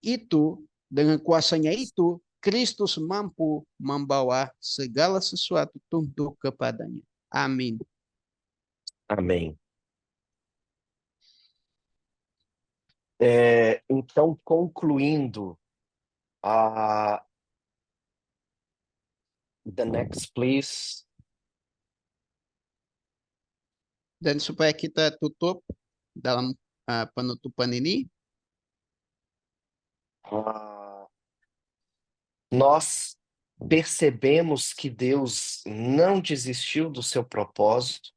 Speaker 2: itu, dengan kuasanya itu, Kristus mampu membawa segala sesuatu tunduk kepadanya. Amin.
Speaker 1: Amém. Então, concluindo, the next, please.
Speaker 2: Dan supaya kita tutup dalam penutupan ini,
Speaker 1: nós percebemos que Deus não desistiu do seu propósito,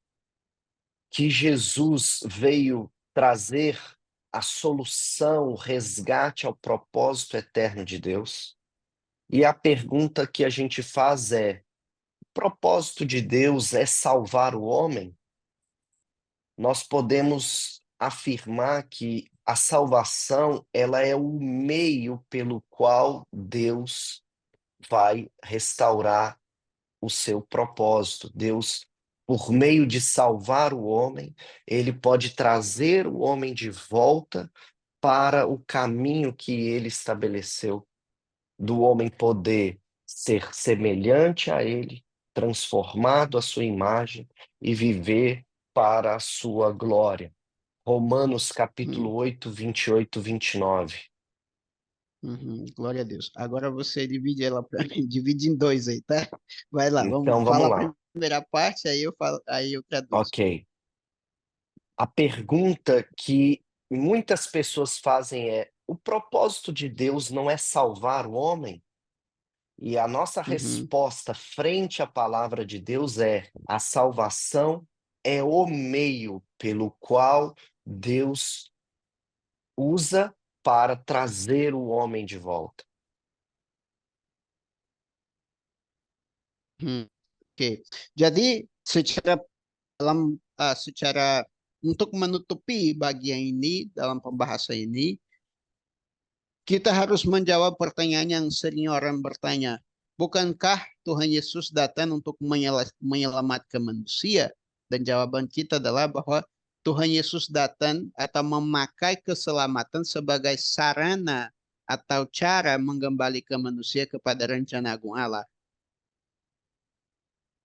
Speaker 1: que Jesus veio trazer a solução, o resgate ao propósito eterno de Deus. E a pergunta que a gente faz é: o propósito de Deus é salvar o homem? Nós podemos afirmar que a salvação, ela é o meio pelo qual Deus vai restaurar o seu propósito. Deus, por meio de salvar o homem, ele pode trazer o homem de volta para o caminho que ele estabeleceu, do homem poder ser semelhante a ele, transformado à sua imagem e viver para a sua glória. Romanos capítulo 8, 28, 29.
Speaker 2: Glória a Deus. Agora você divide ela para mim, divide em dois aí, tá? Vai lá, vamos
Speaker 1: Então vamos
Speaker 2: falar
Speaker 1: lá.
Speaker 2: a primeira parte, aí eu falo, aí eu traduzo.
Speaker 1: Ok. A pergunta que muitas pessoas fazem é: o propósito de Deus não é salvar o homem? E a nossa
Speaker 2: Uhum,
Speaker 1: resposta frente à palavra de Deus é: a salvação é o meio pelo qual Deus usa para trazer o homem de volta.
Speaker 2: Oke. Jadi secara untuk menutupi bagian ini dalam pembahasan ini, kita harus menjawab pertanyaan yang sering orang bertanya. Bukankah Tuhan Yesus datang untuk menyelamatkan manusia? Dan jawaban kita adalah bahwa Tuhan Yesus datang atau memakai keselamatan sebagai sarana atau cara mengembalikan manusia kepada rencana agung Allah.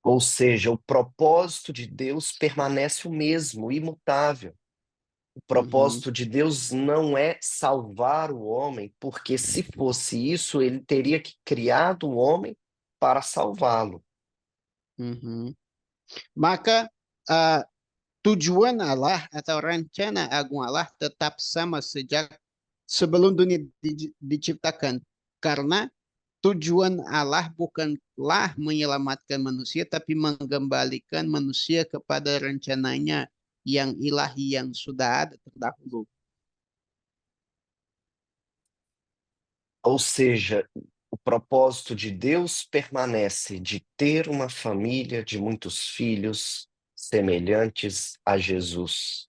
Speaker 1: Ou seja, o propósito de Deus permanece o mesmo, imutável. O
Speaker 2: Mhm,
Speaker 1: propósito de Deus não é salvar o homem, porque se fosse isso, ele teria que criado o homem para salvá-lo.
Speaker 2: mhm. Maka uh, tujuan Allah atau rencana agung Allah tetap sama sejak sebelum dunia diciptakan. Karena tujuan Allah bukanlah menyelamatkan manusia, tapi mengembalikan manusia kepada rencananya yang ilahi yang sudah ada terdahulu.
Speaker 1: Ou seja, o propósito de Deus permanece de ter uma família de muitos filhos semelhantes a Jesus.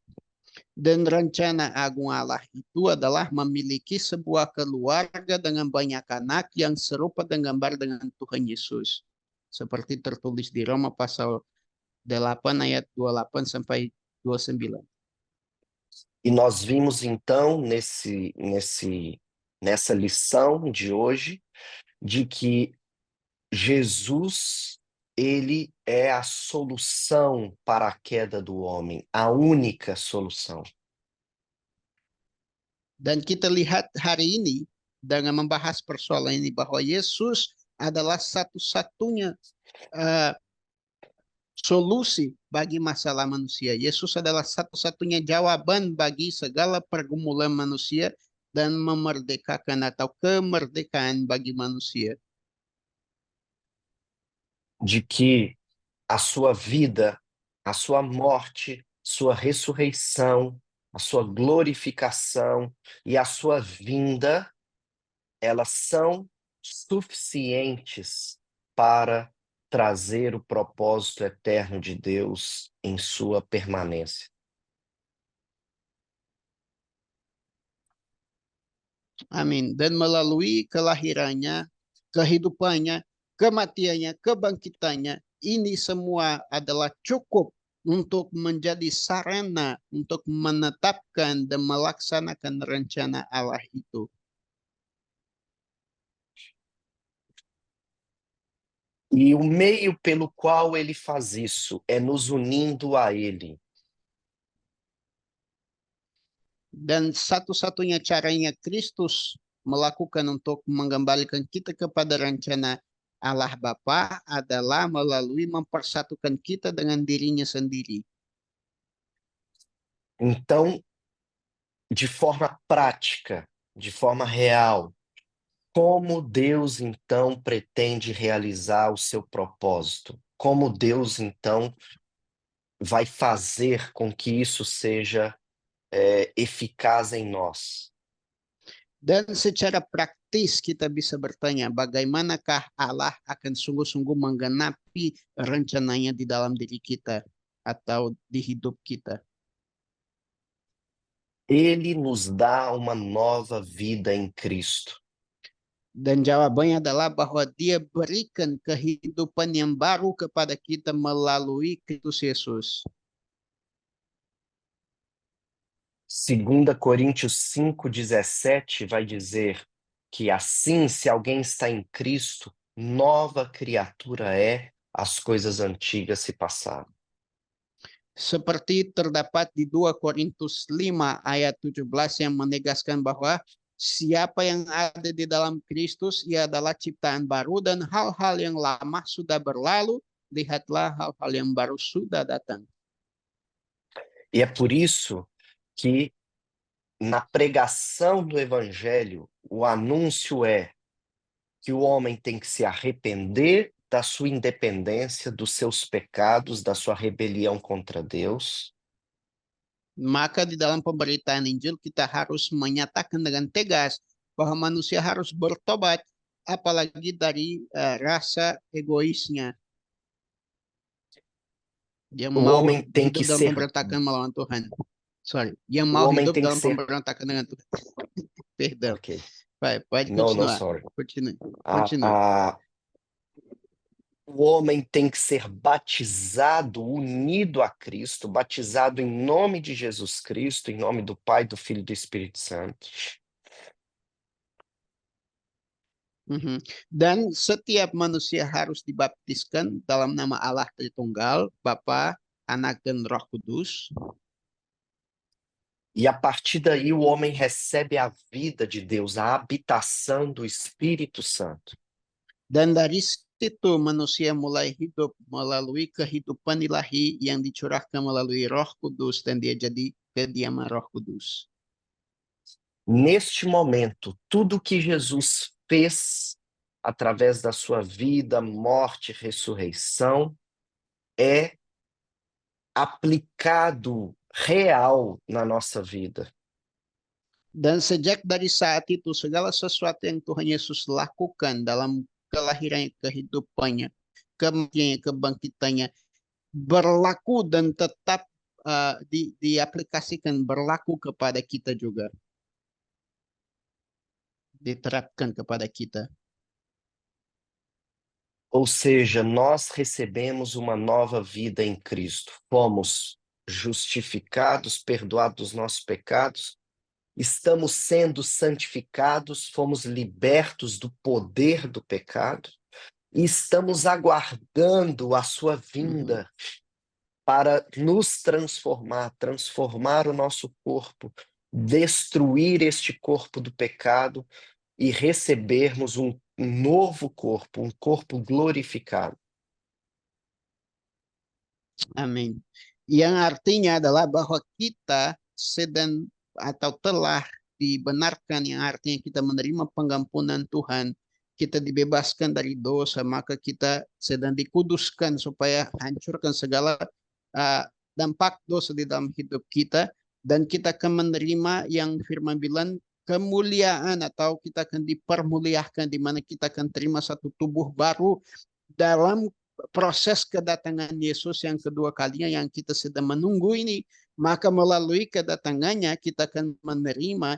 Speaker 2: Dan rencana agung Allah itu adalah memiliki sebuah keluarga dengan banyak anak yang serupa dengan gambar dengan Tuhan Yesus. Seperti tertulis di Roma pasal 8 ayat 28 sampai 29.
Speaker 1: E nós vimos então nessa lição de hoje de que Jesus, ele é a solução para a queda do homem, a única solução.
Speaker 2: Dan kita lihat hari ini dengan membahas persoalan ini bahwa Yesus adalah satu-satunya uh, solusi bagi masalah manusia. Yesus adalah satu-satunya jawaban bagi segala pergumulan manusia dan memerdekakan atau kemerdekaan bagi manusia.
Speaker 1: De que a sua vida, a sua morte, sua ressurreição, a sua glorificação e a sua vinda, elas são suficientes para trazer o propósito eterno de Deus em sua permanência.
Speaker 2: Amin. Dan melalui kelahirannya, kehidupannya, kematiannya, kebangkitannya, ini semua adalah cukup untuk menjadi sarana untuk menetapkan dan melaksanakan rencana Allah itu.
Speaker 1: E o meio pelo qual ele faz isso é nos unindo a ele.
Speaker 2: Dan satu-satunya caranya Kristus melakukan untuk mengembalikan kita kepada rencana Allah Bapa adalah melalui mempersatukan kita dengan dirinya sendiri.
Speaker 1: Então, de forma prática, de forma real, como Deus então pretende realizar o seu propósito? Como Deus então vai fazer com que isso seja eficaz em nós?
Speaker 2: Dan secara praktis kita bisa bertanya, bagaimanakah Allah akan sungguh-sungguh menggenapi rencananya di dalam diri kita atau di hidup kita?
Speaker 1: Ele nos dá uma nova vida em Cristo.
Speaker 2: Dan jawabannya adalah bahwa Dia berikan kehidupan yang baru kepada kita melalui Kristus Yesus.
Speaker 1: 2 Coríntios 5,17 vai dizer que assim, se alguém está em Cristo, nova criatura é, as coisas antigas se passaram.
Speaker 2: Seperti terdapat di 2 Korintus 5 ayat 17 yang menegaskan bahwa siapa yang ada di dalam Kristus, ia adalah ciptaan baru dan hal-hal yang lama sudah berlalu, lihatlah hal-hal yang baru sudah datang.
Speaker 1: E é por isso que na pregação do evangelho, o anúncio é que o homem tem que se arrepender da sua independência, dos seus pecados, da sua rebelião contra Deus.
Speaker 2: Maka di dalam pemberitaan Injil kita harus menyatakan dengan tegas bahwa manusia harus bertobat apalagi dari rasa egoisnya yang
Speaker 1: O
Speaker 2: mau
Speaker 1: homem tem que
Speaker 2: hidup dalam
Speaker 1: ser,
Speaker 2: pemberontakan melawan Tuhan. Yang
Speaker 1: o
Speaker 2: mau
Speaker 1: homem
Speaker 2: hidup
Speaker 1: tem que
Speaker 2: dalam
Speaker 1: ser,
Speaker 2: pemberontakan dengan Tuhan. Perdão.
Speaker 1: ok,
Speaker 2: Pode
Speaker 1: no, no,
Speaker 2: continuar.
Speaker 1: sorry.
Speaker 2: Continue.
Speaker 1: A,
Speaker 2: Continue.
Speaker 1: a, o homem tem que ser batizado, unido a Cristo, batizado em nome de Jesus Cristo, em nome do Pai, do Filho e do Espírito Santo.
Speaker 2: Dan setiap manusia harus dibaptiskan dalam nama Allah Tritunggal, Bapa, Anak, dan Roh Kudus.
Speaker 1: E a partir daí o homem recebe a vida de Deus, a habitação do Espírito Santo.
Speaker 2: Dan dari situ manusia mulai hidup melalui kehidupan ilahi yang dicurahkan melalui Roh Kudus dan dia jadi kediaman Roh Kudus.
Speaker 1: Neste momento, tudo que Jesus fez através da sua vida, morte e ressurreição é aplicado real na nossa vida.
Speaker 2: Dan sejak dari saat itu segala sesuatu yang Tuhan Yesus lakukan dalam kelahirannya, kehidupannya, kematiannya, kebangkitannya berlaku dan tetap diaplikasikan berlaku kepada kita juga. Diterapkan kepada kita.
Speaker 1: Ou seja, nós recebemos uma nova vida em Cristo. Fomos justificados, perdoados dos nossos pecados, estamos sendo santificados, fomos libertos do poder do pecado e estamos aguardando a sua vinda para nos transformar, transformar o nosso corpo, destruir este corpo do pecado e recebermos um novo corpo, um corpo glorificado.
Speaker 2: Amin. Yang artinya adalah bahwa kita sedang atau telah dibenarkan, yang artinya kita menerima pengampunan Tuhan, kita dibebaskan dari dosa, maka kita sedang dikuduskan supaya hancurkan segala dampak dosa di dalam hidup kita, dan kita akan menerima yang firman bilang kemuliaan, atau kita akan dipermuliakan, di mana kita akan terima satu tubuh baru dalam proses kedatangan Yesus yang kedua kalinya yang kita sedang menunggu ini, maka melalui kedatangannya kita akan menerima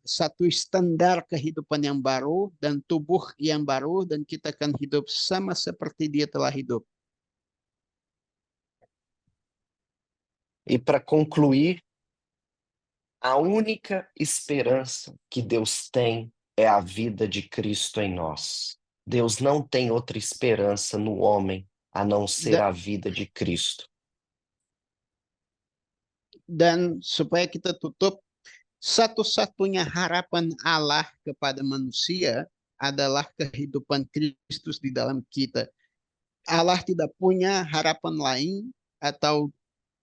Speaker 2: satu standar kehidupan yang baru dan tubuh yang baru, dan kita akan hidup sama seperti dia telah hidup.
Speaker 1: E para concluir, a única esperança que Deus tem é a vida de Cristo em nós. Deus não tem outra esperança no homem a não ser
Speaker 2: Da-
Speaker 1: a vida de Cristo.
Speaker 2: Dan supaya kita tutup, satu-satunya harapan Allah kepada manusia adalah kehidupan Kristus di dalam kita. Allah tidak punya harapan lain atau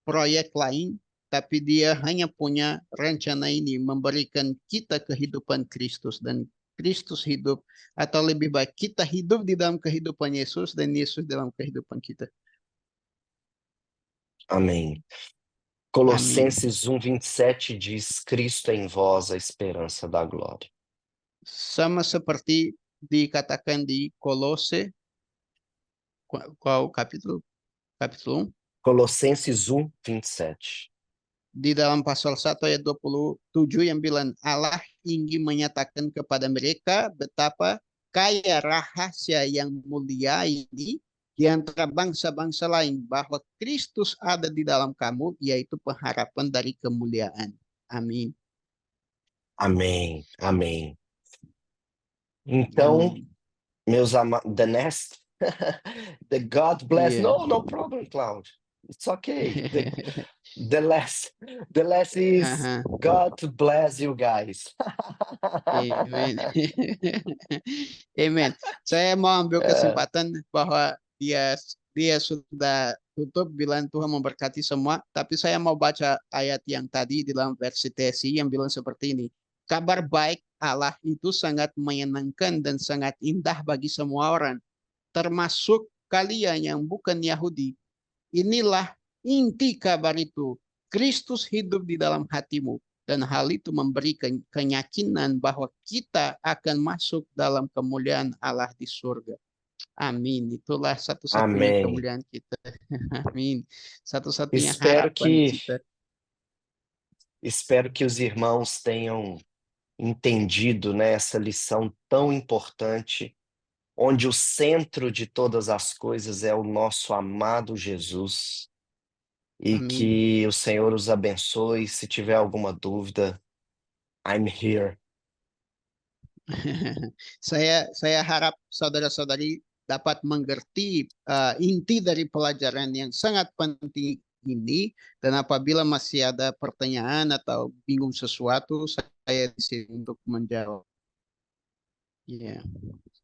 Speaker 2: proyek lain, tapi dia hanya punya rencana ini, memberikan kita kehidupan Kristus, dan Kristus hidup, atau lebih baik kita hidup di dalam kehidupan Yesus dan Yesus dalam kehidupan kita.
Speaker 1: Amém.
Speaker 2: Amin.
Speaker 1: Colossenses 1:27 diz: Cristo em vós, a esperança da glória.
Speaker 2: Sama seperti dikatakan di Kolose, qual capítulo? Capítulo 1.
Speaker 1: Colossenses 1:27.
Speaker 2: Di dalam pasal 1 ayat 27 yang bilang Allah ingin menyatakan kepada mereka betapa kaya rahasia yang mulia ini di antara bangsa-bangsa lain, bahwa Kristus ada di dalam kamu, yaitu pengharapan dari kemuliaan. Amin.
Speaker 1: Amém. Amém. Então,
Speaker 2: Amin.
Speaker 1: meus amados, the next, the God bless.
Speaker 2: Iya.
Speaker 1: No problem, Cloud. It's okay. The last is
Speaker 2: Aha.
Speaker 1: God bless you guys.
Speaker 2: Amen. Amen. Saya mau ambil
Speaker 1: É,
Speaker 2: kesempatan bahwa dia sudah tutup bilang Tuhan memberkati semua, tapi saya mau baca ayat yang tadi di dalam versi TSI yang bilang seperti ini. Kabar baik Allah itu sangat menyenangkan dan sangat indah bagi semua orang, termasuk kalian yang bukan Yahudi. Inilah inti kabar itu. Kristus hidup di dalam hatimu, dan hal itu memberi keyakinan bahwa kita akan masuk dalam kemuliaan Allah di surga. Amin. Itulah satu-satunya
Speaker 1: amém.
Speaker 2: kemuliaan kita. Amin. Satu-satunya
Speaker 1: Espero
Speaker 2: harapan
Speaker 1: que
Speaker 2: kita.
Speaker 1: espero que os irmãos tenham entendido, né, essa lição tão importante, onde o centro de todas as coisas é o nosso amado Jesus. E
Speaker 2: Amin.
Speaker 1: que o Senhor os abençoe. Se tiver alguma dúvida, I'm here.
Speaker 2: Saya harap saudara-saudari dapat mengerti inti dari pelajaran yang sangat penting ini, dan apabila masih ada pertanyaan atau bingung sesuatu, saya di sini untuk menjawab. Ya.